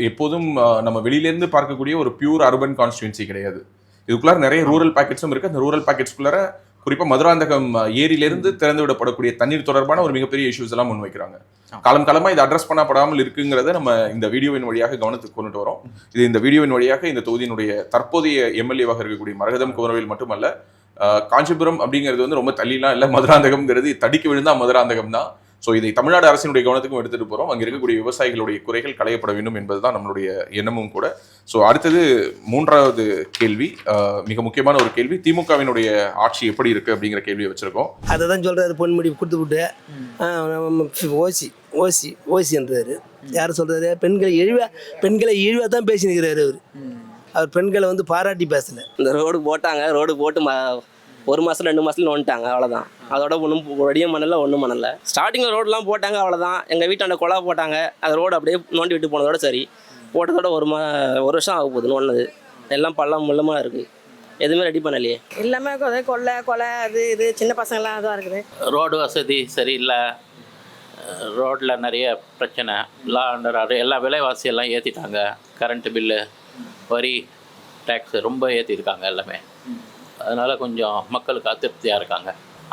எப்போதும் நம்ம வெளியிலேருந்து பார்க்கக்கூடிய ஒரு பியூர் அர்பன் கான்ஸ்டிடுவன்சி கிடையாது. இதுக்குள்ளார நிறைய ரூரல் பேக்கெட்ஸும் இருக்கு. அந்த ரூரல் பேக்கெட்ஸ்குள்ளார குறிப்பாக மதுராந்தகம் ஏரியிலிருந்து திறந்து விடப்படக்கூடிய தண்ணீர் தொடர்பான ஒரு மிகப்பெரிய இஷ்யூஸ் எல்லாம் முன்வைக்கிறாங்க. காலமாக இது அட்ரஸ் பண்ணப்படாமல் இருக்குங்கிறத நம்ம இந்த வீடியோவின் வழியாக கவனத்துக்கு கொண்டுட்டு வரோம். இது இந்த வீடியோவின் வழியாக இந்த தொகுதியினுடைய தற்போதைய எம்எல்ஏவாக இருக்கக்கூடிய மரகதம் குமரவேல் மட்டுமல்ல, காஞ்சிபுரம் அப்படிங்கிறது வந்து ரொம்ப தள்ளிலாம் இல்லை, மதுராந்தகம்ங்கிறது தடிக்கு விழுந்தா மதுராந்தகம் தான். ஸோ இதை தமிழ்நாடு அரசினுடைய கவனத்துக்கும் எடுத்துட்டு போகிறோம். அங்கே இருக்கக்கூடிய விவசாயிகளுடைய குறைகள் களையப்பட வேண்டும் என்பதுதான் நம்மளுடைய எண்ணமும் கூட. ஸோ அடுத்தது 3வது கேள்வி, மிக முக்கியமான ஒரு கேள்வி, திமுகவினுடைய ஆட்சி எப்படி இருக்கு அப்படிங்கிற கேள்வியை வச்சிருக்கோம். அதை தான் சொல்கிறாரு, பொன்முடி கொடுத்து விட்டு ஓசின்றாரு. யார் சொல்கிறாரு? பெண்களை இழிவாக தான் பேசினுக்கிறாரு அவர் பெண்களை வந்து பாராட்டி பேசலை. இந்த ரோடு போட்டு 1 மாதம் 2 மாதத்துல வந்துட்டாங்க, அவ்வளோதான். அதோட ஒன்றும் ஒடியும் பண்ணலை, ஒன்றும் பண்ணலை. ஸ்டார்டிங்கில் ரோடெலாம் போட்டாங்க, அவ்வளோதான். எங்கள் வீட்டாண்ட குழா போட்டாங்க, அந்த ரோடு அப்படியே நோண்டி விட்டு போனதோட சரி. போட்டதோட 1 வருஷம் ஆக போகுது நோண்டது. எல்லாம் பள்ளம் முள்ளமாக இருக்குது, எதுவுமே ரெடி பண்ணலையே. எல்லாமே கொலை அது இது சின்ன பசங்களாம் அதுவாக இருக்குது. ரோடு வசதி சரியில்லை, ரோட்டில் நிறைய பிரச்சனை, லா அண்டர் ஆர்டர், எல்லா விலைவாசி எல்லாம் ஏற்றிட்டாங்க. கரண்ட்டு பில்லு, வரி, டேக்ஸு ரொம்ப ஏற்றிருக்காங்க எல்லாமே. அதனால் கொஞ்சம் மக்களுக்கு அதிருப்தியாக இருக்காங்க.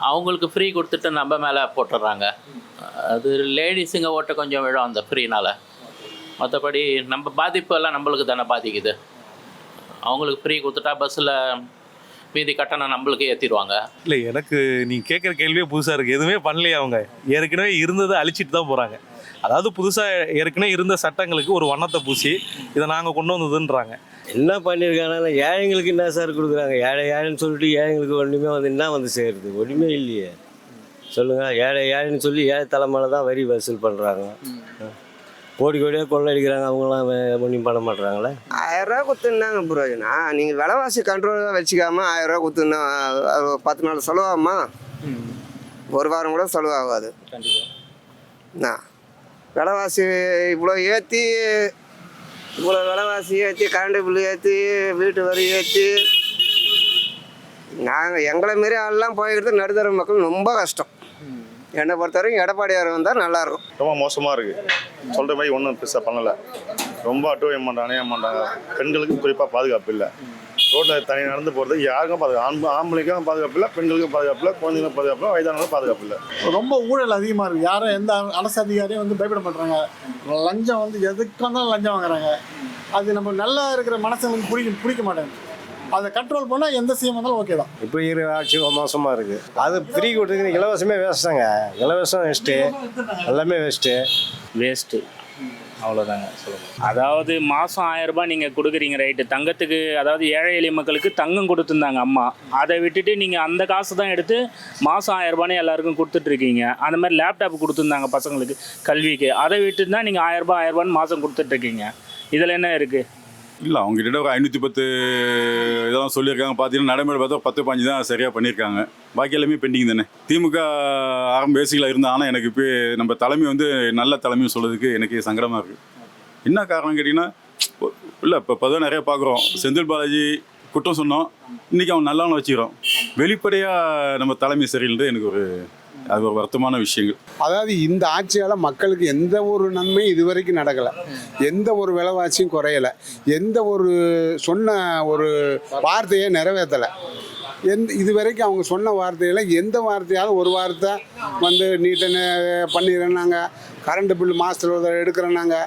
அவங்களுக்கு ஃப்ரீ கொடுத்துட்டு நம்ம மேலே போட்டுடுறாங்க. அது லேடிஸுங்க ஓட்ட கொஞ்சம் விழும் அந்த ஃப்ரீனால். மற்றபடி நம்ம பாதிப்பெல்லாம் நம்மளுக்கு தானே பாதிக்குது. அவங்களுக்கு ஃப்ரீ கொடுத்துட்டா பஸ்ஸில் மீதி கட்டணம் நம்மளுக்கு ஏற்றிடுவாங்க. இல்லை, எனக்கு நீங்கள் கேட்குற கேள்வியே புதுசாக இருக்குது. எதுவுமே பண்ணலையே அவங்க. ஏற்கனவே இருந்ததை அழிச்சிட்டு தான் போகிறாங்க. அதாவது புதுசாக ஏற்கனவே இருந்த சட்டங்களுக்கு ஒரு வண்ணத்தை பூசி இதை நாங்கள் கொண்டு வந்ததுன்றாங்க. என்ன பண்ணியிருக்காங்கன்னா, ஏழைங்களுக்கு என்ன சார் கொடுக்குறாங்க? ஏழைன்னு சொல்லிட்டு ஏழைங்களுக்கு ஒன்றுமே என்ன செய்கிறது? ஒன்றுமே இல்லையே. சொல்லுங்கள். ஏழைன்னு சொல்லி ஏழை தலைமையில தான் வரி வசூல் பண்ணுறாங்க. கோடியாக கொள்ளடிக்கிறாங்க. அவங்களாம் ஒன்றும் பண்ண மாட்டுறாங்களே. 1000 ரூபா கொடுத்துருந்தாங்க புரோஜனம். நீங்கள் விலைவாசி கண்ட்ரோலாக வச்சுக்காம 1000 ரூபா கொடுத்துருந்தா 10 நாள் செலவாகுமா? 1 வாரம் கூட செலவாகாது. கண்டிப்பாக விலைவாசி இவ்வளோ ஏற்றி இவ்வளோ விலைவாசி ஏற்றி கரண்ட் பில்லு ஏற்றி வீட்டு வரி ஏற்றி நாங்கள் எங்களை மாரி ஆள்லாம் போய்கிறது நடுத்தர மக்கள் ரொம்ப கஷ்டம். என்னை பொறுத்த வரைக்கும் எடப்பாடியார் வந்தால் நல்லாயிருக்கும். ரொம்ப மோசமாக இருக்குது. சொல்கிற மாதிரி ஒன்றும் பெருசாக பண்ணலை. ரொம்ப அட்டுவயம் பண்ணுறாங்க, அநியாயம் பண்ணுறாங்க. பெண்களுக்கு குறிப்பாக பாதுகாப்பு இல்லை. ரோட்டில் தனி நடந்து போகிறது யாருக்கும் பாதுகாப்பு, ஆம்பளைக்கும் பாதுகாப்பு இல்லை, பெண்களுக்கும் பாதுகாப்பு இல்லை, குழந்தைங்களும் பாதுகாப்பு இல்லை, வயதானவங்களும் பாதுகாப்பு இல்லை. ரொம்ப ஊழல் அதிகமாக இருக்குது. யாரும் எந்த அரசு அதிகாரியும் வந்து பயப்பட மாட்டாங்க. லஞ்சம் வந்து எதுக்கு வந்தாலும் லஞ்சம் வாங்குறாங்க. அது நம்ம நல்லா இருக்கிற மனசுங்களுக்கு பிடிக்க மாட்டேங்குது. அதை கண்ட்ரோல் பண்ணால் எந்த சிஎம் வந்தாலும் ஓகே தான். இப்போ இருக்கிற ஆட்சி மோசமாக இருக்குது. அது ஃப்ரீ கொடுத்துருக்கு, இலவசமே வேஸ்ட்டாங்க. இலவசம் வேஸ்ட்டு, எல்லாமே வேஸ்ட்டு. அவ்வளோதாங்க சொல்லுங்கள். அதாவது மாதம் 1000 ரூபாய் நீங்கள் கொடுக்குறீங்க, ரைட்டு. தங்கத்துக்கு, அதாவது ஏழை எளிய மக்களுக்கு தங்கம் கொடுத்துருந்தாங்க அம்மா. அதை விட்டுட்டு நீங்கள் அந்த காசு தான் எடுத்து மாதம் 1000 ரூபான்னு எல்லாருக்கும் கொடுத்துட்ருக்கீங்க. அந்த மாதிரி லேப்டாப் கொடுத்துருந்தாங்க பசங்களுக்கு கல்விக்கு. அதை விட்டு தான் நீங்கள் 1000 ரூபான்னு மாதம் கொடுத்துட்ருக்கீங்க. இதில் என்ன இருக்குது? இல்லை, அவங்ககிட்ட ஒரு 510 இதெல்லாம் சொல்லியிருக்காங்க. பார்த்தீங்கன்னா நடைமுறை பார்த்தா 10-15 தான் சரியாக பண்ணியிருக்காங்க. பாக்கி எல்லாமே பெண்டிங் தானே. திமுக ஆரம்ப பேசிக்கலாக இருந்தால், ஆனால் எனக்கு இப்போ நம்ம தலைமை வந்து நல்ல தலைமையும் சொல்கிறதுக்கு எனக்கு சங்கடமாக இருக்குது. என்ன காரணம் கேட்டிங்கன்னா, இல்லை இப்போ தான் நிறையா பார்க்குறோம். செந்தில் பாலாஜி குற்றம் சொன்னோம், இன்றைக்கி அவன் நல்லான்னு வச்சுக்கிறோம். வெளிப்படையாக நம்ம தலைமை சரியில்லை. எனக்கு அது ஒரு வருத்தமான விஷயங்கள். அதாவது இந்த ஆட்சியால் மக்களுக்கு எந்த ஒரு நன்மையும் இதுவரைக்கும் நடக்கலை. எந்த ஒரு விலைவாசியும் குறையலை. எந்த ஒரு சொன்ன ஒரு வார்த்தையை நிறைவேற்றலை. இது வரைக்கும் அவங்க சொன்ன வார்த்தையில் எந்த வார்த்தையாவது ஒரு வார்த்தை வந்து நீட்டை பண்ணிடுறேன்னாங்க, கரண்ட் பில்லு மாதத்தில் ஒரு தடவை எடுக்கிறேன்னாங்க,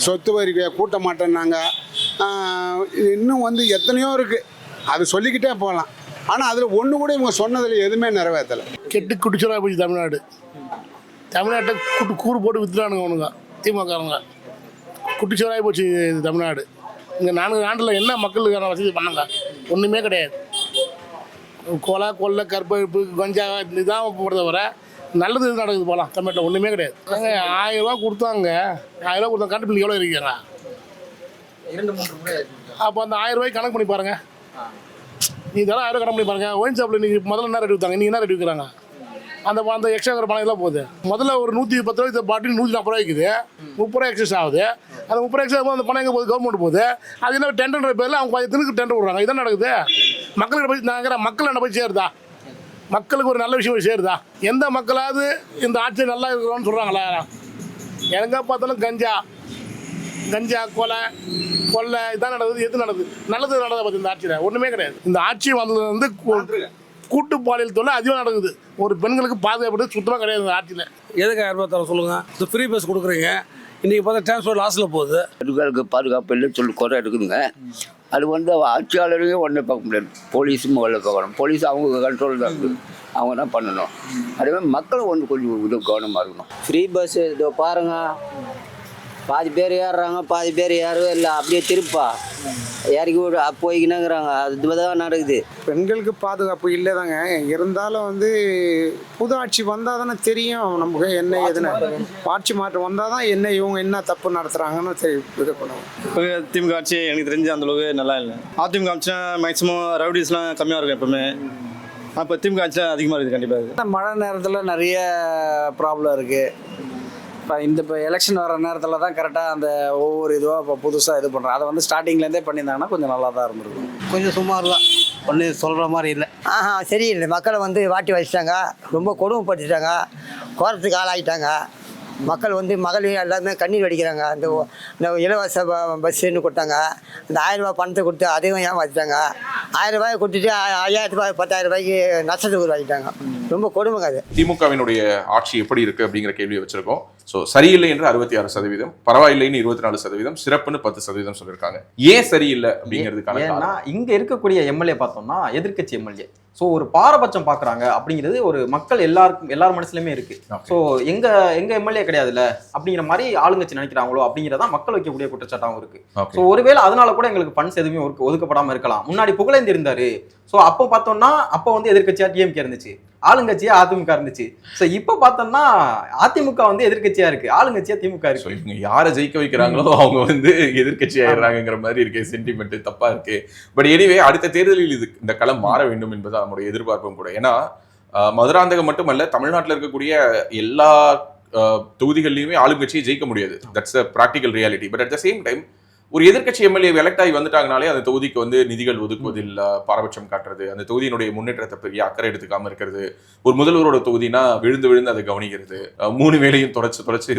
சொத்து வரி கூட்ட மாட்டேன்னாங்க. இன்னும் வந்து எத்தனையோ இருக்குது, அது சொல்லிக்கிட்டே போகலாம். ஆனால் அதில் ஒன்று கூட இவங்க சொன்னதில் எதுவுமே நிறைவேற்றலை. கெட்டு குடிச்சலாக போச்சு தமிழ்நாடு. தமிழ்நாட்டை கூறு போட்டு வித்துறானுங்க அவனுங்க, திமுகங்க. குட்டிச்சோராகி போச்சு இது தமிழ்நாடு. இங்கே 4 ஆண்டில் என்ன மக்களுக்கான வசதி பண்ணாங்க? ஒன்றுமே கிடையாது. கொலை கற்பழிப்பு கஞ்சா இதுதான் போகிறத வர நல்லது இது நடக்குது போகலாம். தமிழ்நாட்டில் ஒன்றுமே கிடையாது. 1000 ரூபா கொடுத்தாங்க. 1000 ரூபா கொடுத்தாங்க. கரண்ட் பில் எவ்வளோ இருக்காங்க? அப்போ அந்த 1000 ரூபாய்க்கு கணக்கு பண்ணி பாருங்கள். நீ இதெல்லாம் 1000 கணக்கு பண்ணி பாருங்கள். ஒயின் ஷாப்பில் நீங்கள் முதல்ல என்ன ரேட் விற்றாங்க, நீங்கள் என்ன ரேட் விற்கிறாங்க? அந்த எக்ஸ்ட்ரா இருக்கிற பணம் இதெல்லாம் போகுது. முதல்ல ஒரு 110 ரூபாய்க்கு பாட்டில் 140 ரூபாய் இருக்குது. 30 ரூபாய் எக்ஸஸ் ஆகுது. அந்த 30 ரூபாய் எக்ஸஸ் அந்த பணம் எங்கே போகுது? கவர்மெண்ட் போகுது. அது என்ன டெண்டர் பேரில் அவங்க தினுக்கு டெண்டர் விடுறாங்க. இதான் நடக்குது. மக்கள்கிட்ட போய் நாங்கள் மக்கள் என்ன போய் சேருதா? மக்களுக்கு ஒரு நல்ல விஷயம் போய் சேருதா? எந்த மக்களாவது இந்த ஆட்சி நல்லா இருக்கிறோன்னு சொல்கிறாங்களா? எங்கே பார்த்தாலும் கஞ்சா கொலை இதான் நடக்குது. எது நடக்குது? நல்லது நடக்குது பார்த்து இந்த ஆட்சியில் ஒன்றுமே கிடையாது. இந்த ஆட்சி வந்தது வந்து கூட்டு பாலியல் தொல்லை அதிகம் நடக்குது. ஒரு பெண்களுக்கு பாதுகாப்பு சுத்தமாக கிடையாது இந்த ஆட்சியில். எதுக்கு 1000 ரூபா தர சொல்லுங்கள்? இந்த ஃப்ரீ பஸ் கொடுக்குறீங்க, இன்றைக்கி பார்த்தா டிரான்ஸ்போர்ட் லாஸில் போகுது. பெண்களுக்கு பாதுகாப்பு இல்லைன்னு சொல்லி குறை இருக்குதுங்க. அது வந்து ஆட்சியாளரையும் ஒன்றே பார்க்க முடியாது. போலீஸும் முதல்ல பார்க்கணும். போலீஸ் அவங்க கண்ட்ரோல் தான் இருக்குது, அவங்க தான் பண்ணணும். அதே மாதிரி மக்களும் ஒன்று கொஞ்சம் இது கவனமாக இருக்கணும். ஃப்ரீ பஸ்ஸு இதோ பாருங்கள், பாதி பேர் ஏறுறாங்க, பாதி பேர் ஏறவே இல்லை. அப்படியே திருப்பா இறக்கி விட போய்க்கினாங்கிறாங்க. அது தான் நடக்குது. பெண்களுக்கு பாதுகாப்பு இல்லை தாங்க. இருந்தாலும் வந்து புது ஆட்சி வந்தால் தானே தெரியும் நமக்கு என்ன எதுன்னு. ஆட்சி மாற்றம் வந்தால் தான் என்ன இவங்க என்ன தப்பு நடத்துகிறாங்கன்னு இது பண்ணுவோம். இப்போ திமுக ஆட்சி எனக்கு தெரிஞ்சு அந்தளவுக்கு நல்லா இல்லை. அதிமுக ஆட்சினா மேக்ஸிமம் ரவுடிஸ்லாம் கம்மியாக இருக்கும் எப்பவுமே. அப்போ திமுக ஆட்சி அதிகமாக இருக்குது கண்டிப்பாக. மழை நேரத்தில் நிறைய ப்ராப்ளம் இருக்குது. இப்போ எலெக்ஷன் வர நேரத்தில் தான் கரெக்டாக அந்த ஒவ்வொரு இதுவாக இப்போ புதுசாக இது பண்ணுறோம். அதை வந்து ஸ்டார்டிங்லேருந்தே பண்ணியிருந்தாங்கன்னா கொஞ்சம் நல்லா தான் இருந்திருக்கும். கொஞ்சம் சுமார் தான், ஒன்றும் சொல்கிற மாதிரி இல்லை. சரியில்லை. மக்களை வந்து வாட்டி வச்சுட்டாங்க, ரொம்ப கொடுமைப்படுத்திட்டாங்க, கோரத்துக்கு ஆளாகிட்டாங்க. மக்கள் வந்து மகளிர் எல்லாருமே கண்ணீர் வடிக்கிறாங்க. இந்த இலவச பஸ்ஸுன்னு கொடுத்தாங்க. அந்த 1000 ரூபாய் பணத்தை கொடுத்து அதையும் ஏமாற்றிட்டாங்க. 1000 ரூபாய் கொடுத்துட்டு 5000 ரூபாய் 10,000 ரூபாய்க்கு நஷ்டத்துக்கு உருவாக்கிட்டாங்க. ரொம்ப கொடுமைங்க அது. திமுகவினுடைய ஆட்சி எப்படி இருக்கு அப்படிங்கிற கேள்வியை வச்சிருக்கோம். ஸோ சரியில்லை என்று 66%, பரவாயில்லைன்னு 24%, சிறப்புன்னு 10% சொல்லியிருக்காங்க. ஏன் சரியில்லை அப்படிங்கிறதுக்கான ஏன்னா இங்க இருக்கக்கூடிய எம்எல்ஏ பார்த்தோம்னா எதிர்க்கட்சி எம்எல்ஏ. ஸோ ஒரு பாரபட்சம் பார்க்குறாங்க அப்படிங்கிறது ஒரு மக்கள் எல்லார் மனசுலையுமே இருக்கு. ஸோ எங்க எம்எல்ஏ கிடையாதுல்ல அப்படிங்கிற மாதிரி ஆளுங்கட்சி நினைக்கிறாங்களோ அப்படிங்கிறதா மக்கள் வைக்கக்கூடிய குற்றச்சாட்டாகவும் இருக்கு. ஸோ ஒருவேளை அதனால கூட எங்களுக்கு ஃபண்ட்ஸ் எதுவுமே ஒதுக்கப்படாமல் இருக்கலாம். முன்னாடி புகழேந்தி இருந்தாரு. ஸோ அப்போ பார்த்தோம்னா அப்போ வந்து எதிர்க்கட்சியா டிஎம்கே இருந்துச்சு, ஆளுங்கட்சியா அதிமுக இருந்துச்சு. ஸோ இப்போ பார்த்தோம்னா அதிமுக வந்து எதிர்க்கட்சியா இருக்கு, ஆளுங்கட்சியா திமுக இருக்கு. இவங்க யாரை ஜெயிக்க வைக்கிறாங்களோ அவங்க வந்து எதிர்க்கட்சி ஆயிடுறாங்கிற மாதிரி இருக்கு. சென்டிமெண்ட் தப்பா இருக்கு. பட் எனிவே அடுத்த தேர்தலில் இந்த களம் மாற வேண்டும் என்பது நம்முடைய எதிர்பார்ப்பும் கூட. ஏன்னா மதுராந்தகம் மட்டுமல்ல, தமிழ்நாட்டில் இருக்கக்கூடிய எல்லா தொகுதிகள்லையுமே ஆளுங்கட்சியை ஜெயிக்க முடியாது. That's a practical reality. But at the same time ஒரு எதிர்க்கட்சி எம்எல்ஏ எலெக்ட் ஆகி வந்துட்டாங்கனாலே அந்த தொகுதிக்கு வந்து நிதிகள் ஒதுக்குவதில் பாரபட்சம் காட்டுறது, அந்த தொகுதியினுடைய முன்னேற்றத்தை பெரிய அக்கறை எடுத்துக்காம இருக்கிறது, ஒரு முதல்வரோட தொகுதினா விழுந்து விழுந்து அதை கவனிக்கிறது, 3 வேளையும் தொடச்சு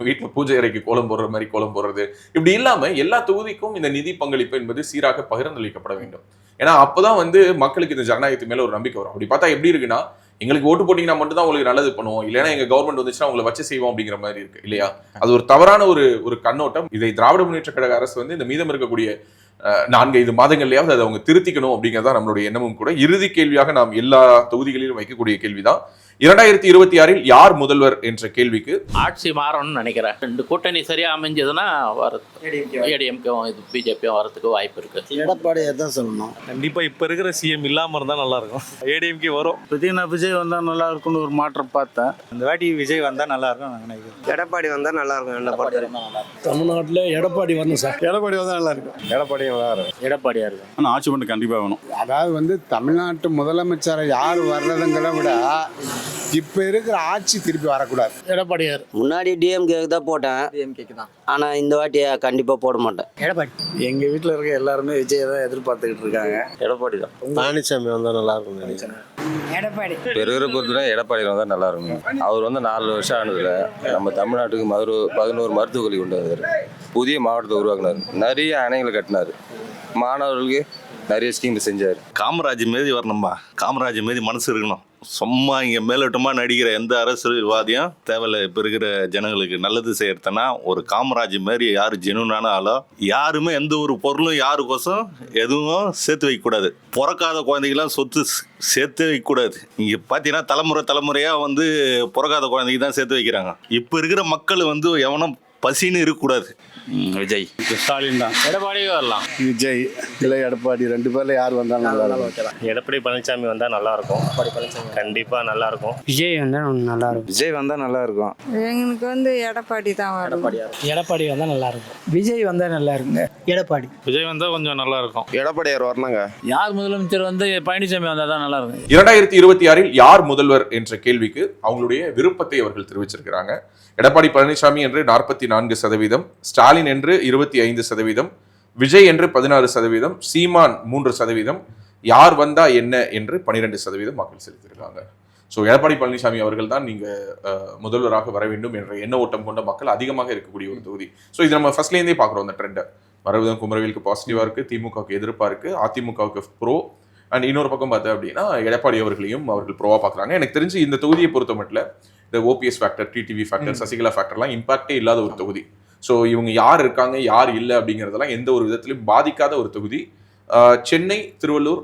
வீட்டில் பூஜை அறைக்கு கோலம் போடுற மாதிரி கோலம் போடுறது, இப்படி இல்லாம எல்லா தொகுதிக்கும் இந்த நிதி பங்களிப்பு என்பது சீராக பகிர்ந்தளிக்கப்பட வேண்டும். ஏன்னா அப்பதான் வந்து மக்களுக்கு இந்த ஜனநாயகத்து மேல ஒரு நம்பிக்கை வரும். அப்படி பார்த்தா எப்படி இருக்குன்னா, எங்களுக்கு ஓட்டு போட்டீங்கன்னா மட்டும் தான் உங்களுக்கு நல்லது பண்ணுவோம், இல்லைன்னா எங்க கவர்மெண்ட் வந்துச்சுன்னா உங்களை வச்சு செய்வோம் அப்படிங்கிற மாதிரி இருக்கு இல்லையா? அது ஒரு தவறான ஒரு கண்ணோட்டம். இதை திராவிட முன்னேற்ற கழக அரசு வந்து இந்த மீதம் இருக்கக்கூடிய 4-5 மாதங்கள்லயாவது அதை அவங்க திருத்திக்கணும் அப்படிங்கிறதா நம்மளுடைய எண்ணமும் கூட. இறுதி கேள்வியாக நாம் எல்லா தொகுதிகளிலும் வைக்கக்கூடிய கேள்விதான், 2026 யார் முதல்வர் என்ற கேள்விக்கு ஆட்சி மாறணும்னு நினைக்கிறேன். 2 கூட்டணி சரியா அமைஞ்சதுன்னா ஏடிஎம்கேவும் இது பிஜேபியும் வரதுக்கு வாய்ப்பு இருக்கு. எடப்பாடியை தான் சொல்லணும். கண்டிப்பா இப்ப இருக்கிற சிஎம் இல்லாம இருந்தா நல்லா இருக்கும். ஏடிஎம்கே வரும். பார்த்தீங்கன்னா விஜய் வந்தால் நல்லா இருக்கும்னு ஒரு மாற்றம் பார்த்தேன். இந்த வாட்டி விஜய் வந்தால் நல்லா இருக்கும் நான் நினைக்கிறேன். எடப்பாடி வந்தால் நல்லா இருக்கும். தமிழ்நாட்டில் எடப்பாடி வரணும் சார். எடப்பாடி வந்தால் நல்லா இருக்கும். எடப்பாடி நல்லா இருக்கும். எடப்பாடியாக இருக்கும். ஆனால் ஆட்சி மட்டும் கண்டிப்பாக வேணும். அதாவது வந்து தமிழ்நாட்டு முதலமைச்சரை யார் வர்றதுங்கிறத விட இப்போ இருக்கிற ஆட்சி திருப்பி வரக்கூடாது. எடப்பாடியார். முன்னாடி டிஎம்கேக்கு தான் போட்டேன். டிஎம்கேக்கு தான். ஆனால் இந்த வாட்டி கண்டிப்பாக போட மாட்டேன். எடப்பாடி. எங்கள் வீட்டில் இருக்க எல்லாருமே விஜய் தான் எதிர்பார்த்துக்கிட்டு இருக்காங்க. எடப்பாடி தான். பழனிசாமி வந்தால் நல்லா இருக்கும் நினைக்கிறேன். எடப்பாடி. பெருகிற பொறுத்தவரை எடப்பாடி வந்தால் நல்லா இருக்கும். அவர் வந்து 4 வருஷம் ஆனதுல நம்ம தமிழ்நாட்டுக்கு 11 மருத்துவக் கல்வி கொண்டு வந்தார். புதிய மாவட்டத்தை உருவாக்குனார். நிறைய அணைகளை கட்டினார். மாணவர்களுக்கு நிறைய ஸ்கீம் செஞ்சார். காமராஜ் மாரி வரணும்பா. காமராஜ் மாரி மனசு இருக்கணும். சும்மா இங்கே மேலோட்டமாக நடிக்கிற எந்த அரசியல்வாதியும் தேவையில்லை. இப்போ இருக்கிற ஜனங்களுக்கு நல்லது செய்யறதுனா ஒரு காமராஜ் மாரி யார் ஜெனுனான ஆளோ, யாருமே எந்த ஒரு பொருளும் யாருக்கோசம் எதுவும் சேர்த்து வைக்கக்கூடாது. பிறக்காத குழந்தைகளாம் சொத்து சேர்த்து வைக்கக்கூடாது. இங்கே பார்த்தீங்கன்னா தலைமுறையாக வந்து பிறக்காத குழந்தைக்கு தான் சேர்த்து வைக்கிறாங்க. இப்போ இருக்கிற மக்கள் வந்து எவனும் பசின்னு இருக்கக்கூடாது. விஜய். ஸ்டாலின் தான். எடப்பாடியே வரலாம். விஜய் இல்லை எடப்பாடி 2 பேரில் யார் வந்தாலும் நல்லா இருக்கும். எடப்பாடி பழனிசாமி வந்தால் நல்லா இருக்கும். கண்டிப்பாக நல்லா இருக்கும். விஜய் வந்தால் நல்லா இருக்கும். விஜய் வந்தால் நல்லா இருக்கும். எங்களுக்கு வந்து எடப்பாடி தான் வரும். எடப்பாடி வந்தால் நல்லா இருக்கும். விஜய் வந்தால் நல்லா இருக்குங்க. எடப்பாடி. விஜய் வந்தால் கொஞ்சம் நல்லா இருக்கும். எடப்பாடியார் வரணுங்க. யார் முதலமைச்சர் வந்து பழனிசாமி வந்தால் தான் நல்லா இருக்கும். 2026 யார் முதல்வர் என்ற கேள்விக்கு அவங்களுடைய விருப்பத்தை அவர்கள் தெரிவிச்சிருக்கிறாங்க. எடப்பாடி பழனிசாமி என்று 44%, ஸ்டாலின் என்று 25%, விஜய் என்று 16%, சீமான் 3%, யார் வந்தா என்ன என்று 12% மக்கள் செலுத்தியிருக்காங்க. ஸோ எடப்பாடி பழனிசாமி அவர்கள் தான் நீங்க முதல்வராக வர வேண்டும் என்ற எண்ண ஓட்டம் கொண்ட மக்கள் அதிகமாக இருக்கக்கூடிய ஒரு தொகுதி. ஸோ இது நம்ம ஃபர்ஸ்ட்லேருந்தே பார்க்குறோம். அந்த ட்ரெண்டை மரபுதம் குமரவேலுக்கு பாசிட்டிவாக இருக்கு, திமுகவுக்கு எதிர்ப்பாக இருக்கு, அதிமுகவுக்கு ப்ரோ, அண்ட் இன்னொரு பக்கம் பார்த்தா அப்படின்னா எடப்பாடி அவர்களையும் அவர்கள் ப்ரோவா பார்க்குறாங்க. எனக்கு தெரிஞ்சு இந்த தொகுதியை பொறுத்த மட்டும் இந்த OPS factor, TTV factor, Sasikala ஃபேக்டர்லாம் இம்பாக்டே இல்லாத ஒரு தொகுதி. ஸோ இவங்க யார் இருக்காங்க யார் இல்லை அப்படிங்கிறதெல்லாம் எந்த ஒரு விதத்திலையும் பாதிக்காத ஒரு தொகுதி. சென்னை, திருவள்ளூர்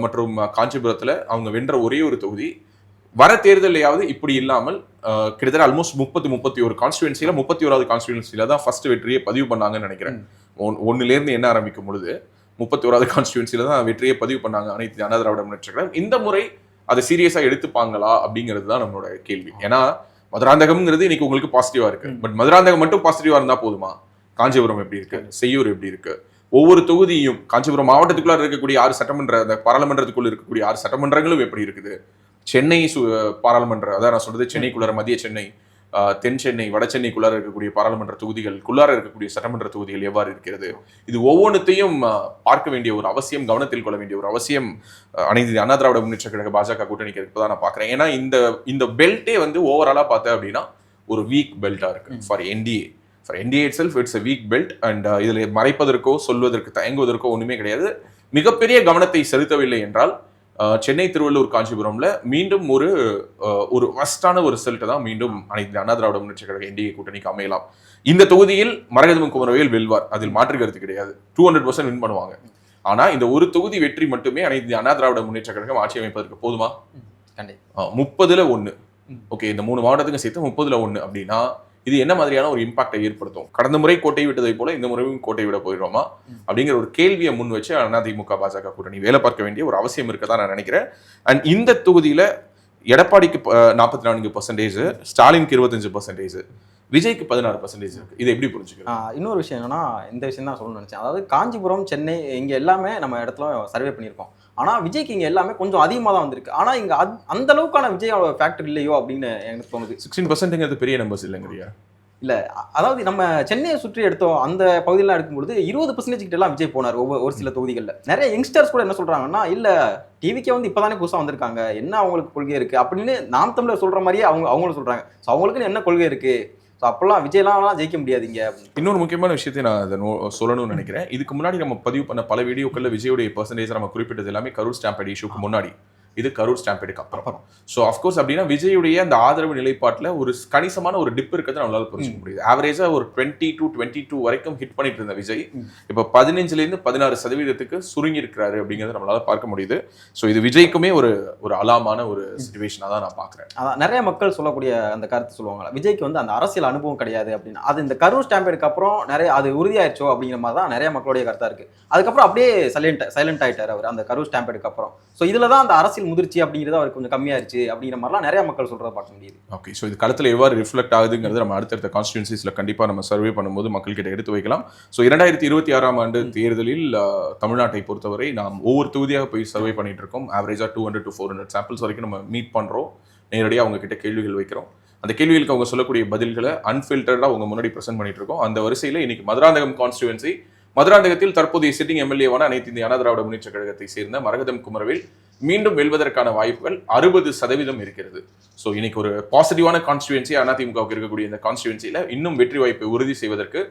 மற்றும் காஞ்சிபுரத்தில் அவங்க வென்ற ஒரே ஒரு தொகுதி. வர தேர்தலையாவது இப்படி இல்லாமல் கிட்டத்தட்ட ஆல்மோஸ்ட் 31 கான்ஸ்டியூன்சியில் 31வது கான்ஸ்டியூன்சியில் தான் ஃபர்ஸ்ட் வெற்றியை பதிவு பண்ணாங்கன்னு நினைக்கிறேன். 1லேருந்து என்ன ஆரம்பிக்கும் பொழுது 31வது கான்ஸ்டியூன்சியில் தான் வெற்றியை பதிவு பண்ணாங்க அனைத்து அண்ணா திராவிட முன்னேற்ற கழகம். இந்த முறை அதை சீரியஸாக எடுத்துப்பாங்களா அப்படிங்கிறது தான் நம்மளோட கேள்வி. ஏன்னா மதுராந்தகம்ங்கிறது இன்னைக்கு உங்களுக்கு பாசிட்டிவா இருக்கு. பட் மதுராந்தகம் மட்டும் பாசிட்டிவா இருந்தா போதுமா? காஞ்சிபுரம் எப்படி இருக்கு, செய்யூர் எப்படி இருக்கு, ஒவ்வொரு தொகுதியும் காஞ்சிபுரம் மாவட்டத்துக்குள்ள இருக்கக்கூடிய 6 சட்டமன்ற, அந்த பாராளுமன்றத்துக்குள்ள இருக்கக்கூடிய 6 சட்டமன்றங்களும் எப்படி இருக்குது, சென்னை பாராளுமன்ற, அதான் நான் சொல்றது சென்னைக்குள்ளார மத்திய சென்னை, தென் சென்னை, வட சென்னைக்குள்ளார இருக்கக்கூடிய பாராளுமன்ற தொகுதிகளுக்குள்ளார இருக்கக்கூடிய சட்டமன்ற தொகுதிகள் எவ்வாறு இருக்கிறது, இது ஒவ்வொன்றுத்தையும் பார்க்க வேண்டிய ஒரு அவசியம், கவனத்தில் கொள்ள வேண்டிய ஒரு அவசியம் அனைத்து அண்ணா திராவிட முன்னேற்ற கழக பாஜக கூட்டணிக்கு இருப்பதான் நான் பார்க்குறேன். ஏன்னா இந்த பெல்ட்டே வந்து ஓவராலாக பார்த்தேன் அப்படின்னா ஒரு வீக் பெல்ட்டாக இருக்கு for NDA. For NDA it self it's a week belt. And இதில் மறைப்பதற்கோ சொல்வதற்கு தயங்குவதற்கோ ஒன்றுமே கிடையாது. மிகப்பெரிய கவனத்தை செலுத்தவில்லை என்றால் சென்னை, திருவள்ளூர், காஞ்சிபுரம்ல மீண்டும் ஒரு வஸ்டான ஒரு ரிசல்ட் தான் மீண்டும் அனைத்து அண்ணா திராவிட முன்னேற்ற கழக என்டிஏ கூட்டணிக்கு அமையலாம். இந்த தொகுதியில் மரகதம் குமரவேல் வெல்வார், அதில் மாற்று கருத்து கிடையாது. 200% வின் பண்ணுவாங்க. ஆனா இந்த ஒரு தொகுதி வெற்றி மட்டுமே அனைத்து அண்ணா திராவிட முன்னேற்ற கழகம் ஆட்சி அமைப்பதற்கு போதுமா? 30ல் 1. ஓகே, இந்த 3 மாவட்டத்துக்கும் சேர்த்து 30ல் 1 அப்படின்னா இது என்ன மாதிரியான ஒரு இம்பாக்டை ஏற்படுத்தும்? கடந்த முறை கோட்டை விட்டதை போல இந்த முறையும் கோட்டை விட போயிடுவோமா அப்படிங்கிற ஒரு கேள்வியை முன் வச்சு அதிமுக பாஜக கூட்டணி வேலை பார்க்க வேண்டிய ஒரு அவசியம் இருக்கதான் நான் நினைக்கிறேன். அண்ட் இந்த தொகுதியில எடப்பாடிக்கு 44%, ஸ்டாலினுக்கு 25%, விஜய்க்கு 16% இருக்கு. இதை எப்படி புரிஞ்சுக்கலாம்? இன்னொரு விஷயம் என்னன்னா, இந்த விஷயம் தான் சொல்லணும்னு நினைச்சேன். அதாவது காஞ்சிபுரம், சென்னை இங்க எல்லாமே நம்ம இடத்துல சர்வே பண்ணியிருக்கோம். ஆனால் விஜய்க்கு இங்கே எல்லாமே கொஞ்சம் அதிகமாக தான் வந்திருக்கு. ஆனால் இங்கே அந்த அளவுக்கான விஜயோட ஃபேக்டர் இல்லையோ அப்படின்னு எனக்கு தோணுது. 16%ங்கிறது பெரிய நம்பர்ஸ் இல்லைங்கறியா? இல்லை, அதாவது நம்ம சென்னையை சுற்றி எடுத்தோம் அந்த பகுதியெல்லாம் எடுக்கும்பொழுது 20% கிட்ட எல்லாம் விஜய் போனார் ஒரு சில தொகுதிகளில். நிறைய யங்ஸ்டர்ஸ் கூட என்ன சொல்கிறாங்கன்னா, இல்லை டிவிக்கே வந்து இப்போ தானே புதுசாக வந்திருக்காங்க, என்ன அவங்களுக்கு கொள்கை இருக்குது அப்படின்னு நாம் தமிழர் சொல்கிற மாதிரியே அவங்களும் சொல்கிறாங்க. ஸோ அவங்களுக்குன்னு என்ன கொள்கை இருக்குது, ஸோ அப்போல்லாம் விஜய்லாம் ஜெயிக்க முடியாதுங்க. இன்னொரு முக்கியமான விஷயத்தை நான் அதை சொல்லணும்னு நினைக்கிறேன். இதுக்கு முன்னாடி நம்ம பதிவு பண்ண பல வீடியோக்களில் விஜயோடைய பெர்சன்டேஜ் நம்ம குறிப்பிட்டது எல்லாமே கரூர் ஸ்டாம்பேட் இஷ்யூக்கு முன்னாடி, இது கரூர் ஸ்டாம்பேடுக்கு அப்புறம். ஸோ அஃப்கோர்ஸ் அப்படின்னா விஜயுடைய அந்த ஆதரவு நிலைப்பாட்டில் ஒரு கணிசமான ஒரு டிப் இருக்கிறது நம்மளால புரிஞ்சுக்க முடியுது. ஆவரேஜாக ஒரு 20 to 22 வரைக்கும் ஹிட் பண்ணிட்டு இருந்த விஜய் இப்போ 15% 16% சுருங்கி இருக்கிறாரு அப்படிங்கிறத நம்மளால பார்க்க முடியுது. ஸோ இது விஜய்க்குமே ஒரு அலாமான ஒரு சிச்சுவேஷனாக தான் நான் பார்க்குறேன். அதான் நிறைய மக்கள் சொல்லக்கூடிய அந்த கருத்து சொல்லுவாங்க, விஜய்க்கு வந்து அந்த அரசியல் அனுபவம் கிடையாது அப்படின்னு. அது இந்த கரூர் ஸ்டாம்பேடுக்கு அப்புறம் நிறைய அது உறுதியாயிருச்சோ அப்படிங்கிற மாதிரி தான் நிறைய மக்களுடைய கருத்தாக இருக்குது. அதுக்கப்புறம் அப்படியே சைலண்ட் ஆகிட்டார் அவர் அந்த கரூர் ஸ்டாம்பேடுக்கு அப்புறம். ஸோ இதில் தான் அந்த அரசியல் முதிர்ச்சி அப்படிங்கிறது அவருக்கு கொஞ்சம் கம்மியாயிருச்சு அப்படிங்கிற மாதிரிலாம் நிறைய மக்கள் சொல்கிறத பார்க்க முடியுது. ஓகே, ஸோ இது களத்தில் எவ்வாறு ரிஃப்ளெக்ட் ஆகுதுங்கிறது நம்ம அடுத்தடுத்த கான்ஸ்டியூன்சிஸில் கண்டிப்பாக நம்ம சர்வே பண்ணும்போது மக்கள்கிட்ட எடுத்து வைக்கலாம். ஸோ 2026ஆம் ஆண்டு தேர்தலில் தமிழ்நாட்டை பொறுத்தவரை நாம் ஒவ்வொரு தொகுதியாக போய் சர்வே பண்ணிட்டு இருக்கோம். ஆவரேஜாக 200 to 400 சாம்பிள்ஸ் வரைக்கும் நம்ம மீட் பண்ணுறோம். நேரடியாக அவங்க கிட்ட கேள்விகள் வைக்கிறோம். அந்த கேள்விகளுக்கு அவங்க சொல்லக்கூடிய பதில்களை அன்ஃபில்டர்டாக அவங்க முன்னாடி ப்ரெசென்ட் பண்ணிட்டு இருக்கோம். அந்த வரிசையில் இன்னைக்கு மதுராந்தகம் கான்ஸ்டியூன்சி, மதுராந்தகத்தில் தற்போதைய சிட்டிங் எம்எல்ஏவான அனைத்து இந்திய அண்ணா திராவிட முன்னேற்ற கழகத்தை சேர்ந்த மரகதம் குமரவேல் மீண்டும் வெல்வதற்கான வாய்ப்புகள் 60% இருக்கிறது. ஸோ இன்னைக்கு ஒரு பாசிட்டிவான கான்ஸ்டியூன்சி அதிமுகவுக்கு இருக்கக்கூடிய இந்த கான்ஸ்டியூன்சியில் இன்னும் வெற்றி வாய்ப்பை உறுதி செய்வதற்கு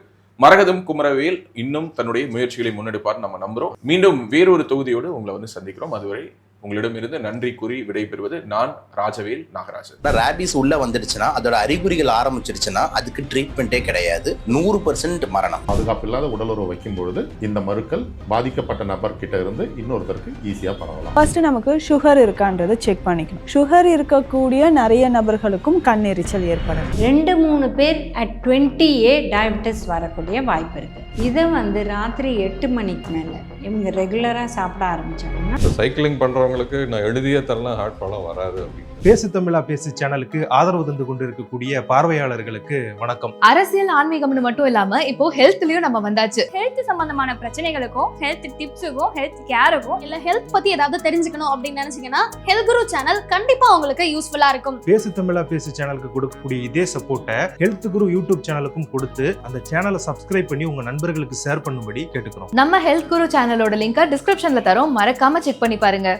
மரகதம் குமரவேல் இன்னும் தன்னுடைய முயற்சிகளை முன்னெடுப்பார் நம்ம நம்புறோம். மீண்டும் வேறொரு தொகுதியோடு உங்களை வந்து சந்திக்கிறோம். அதுவரை உங்களிடமிருந்து நன்றி கூறி விடைபெறுவது நான் ராஜவேல் நாகராஜன். ரேபிஸ் உள்ள வந்துடுச்சுன்னா, அதோட அறிகுறிகள் ஆரம்பிச்சிருச்சுன்னா அதுக்கு ட்ரீட்மெண்ட்டே கிடையாது. 100% மரணம். பாதுகாப்பு இல்லாத உடலுறவு வைக்கும் பொழுது இந்த மருக்கள் பாதிக்கப்பட்ட நபர் கிட்ட இருந்து இன்னொருத்தருக்கு ஈஸியா பரவலாம். ஃபர்ஸ்ட் நமக்கு சுகர் இருக்கான்றதை செக் பண்ணிக்கணும். சுகர் இருக்கக்கூடிய நிறைய நபர்களுக்கும் கண்ணெரிச்சல் ஏற்படும். 2-3 பேர் at 20A டயபெட்டிஸ் வரக்கூடிய வாய்ப்பு இருக்கு. இதை வந்து ராத்திரி 8 மணிக்கு மேலே இவங்க ரெகுலராக சாப்பிட ஆரம்பிச்சாங்கன்னா, சைக்கிளிங் பண்ணுறவங்களுக்கு நான் எழுதியே தரலாம், ஹார்ட் ப்ராப்ளம் வராது அப்படின்னு. பேசு தமிழா பேசு சேனலுக்கு ஆதரவு தந்து கொண்டிருக்கக்கூடிய பார்வையாளர்களுக்கு வணக்கம். அரசியல் ஆன்மீகம்னு மட்டும் இல்லாம இப்போ ஹெல்த்லயும் நம்ம வந்தாச்சு. ஹெல்த் சம்பந்தமான பிரச்சனைகளுக்கும், ஹெல்த் டிப்ஸுக்கும், ஹெல்த் கேருக்கும், இல்ல ஹெல்த் பத்தி ஏதாவது தெரிஞ்சுக்கணும் அப்படின்னு நினைச்சீங்கன்னா ஹெல்த் குரு சேனல் கண்டிப்பா உங்களுக்கு யூஸ்ஃபுல்லா இருக்கும். பேசு தமிழா பேசு சேனலுக்கு கொடுக்கக்கூடிய இதே சப்போர்ட்டை ஹெல்த் குரு யூடியூப் சேனலுக்கும் கொடுத்து அந்த சேனலை சப்ஸ்கிரைப் பண்ணி உங்க நண்பர்களுக்கு ஷேர் பண்ணும்படி கேட்டுக்கிறோம். நம்ம ஹெல்த் குரு சேனலோட லிங்கை டிஸ்கிரிப்ஷன்ல தரோம், மறக்காம செக் பண்ணி பாருங்க.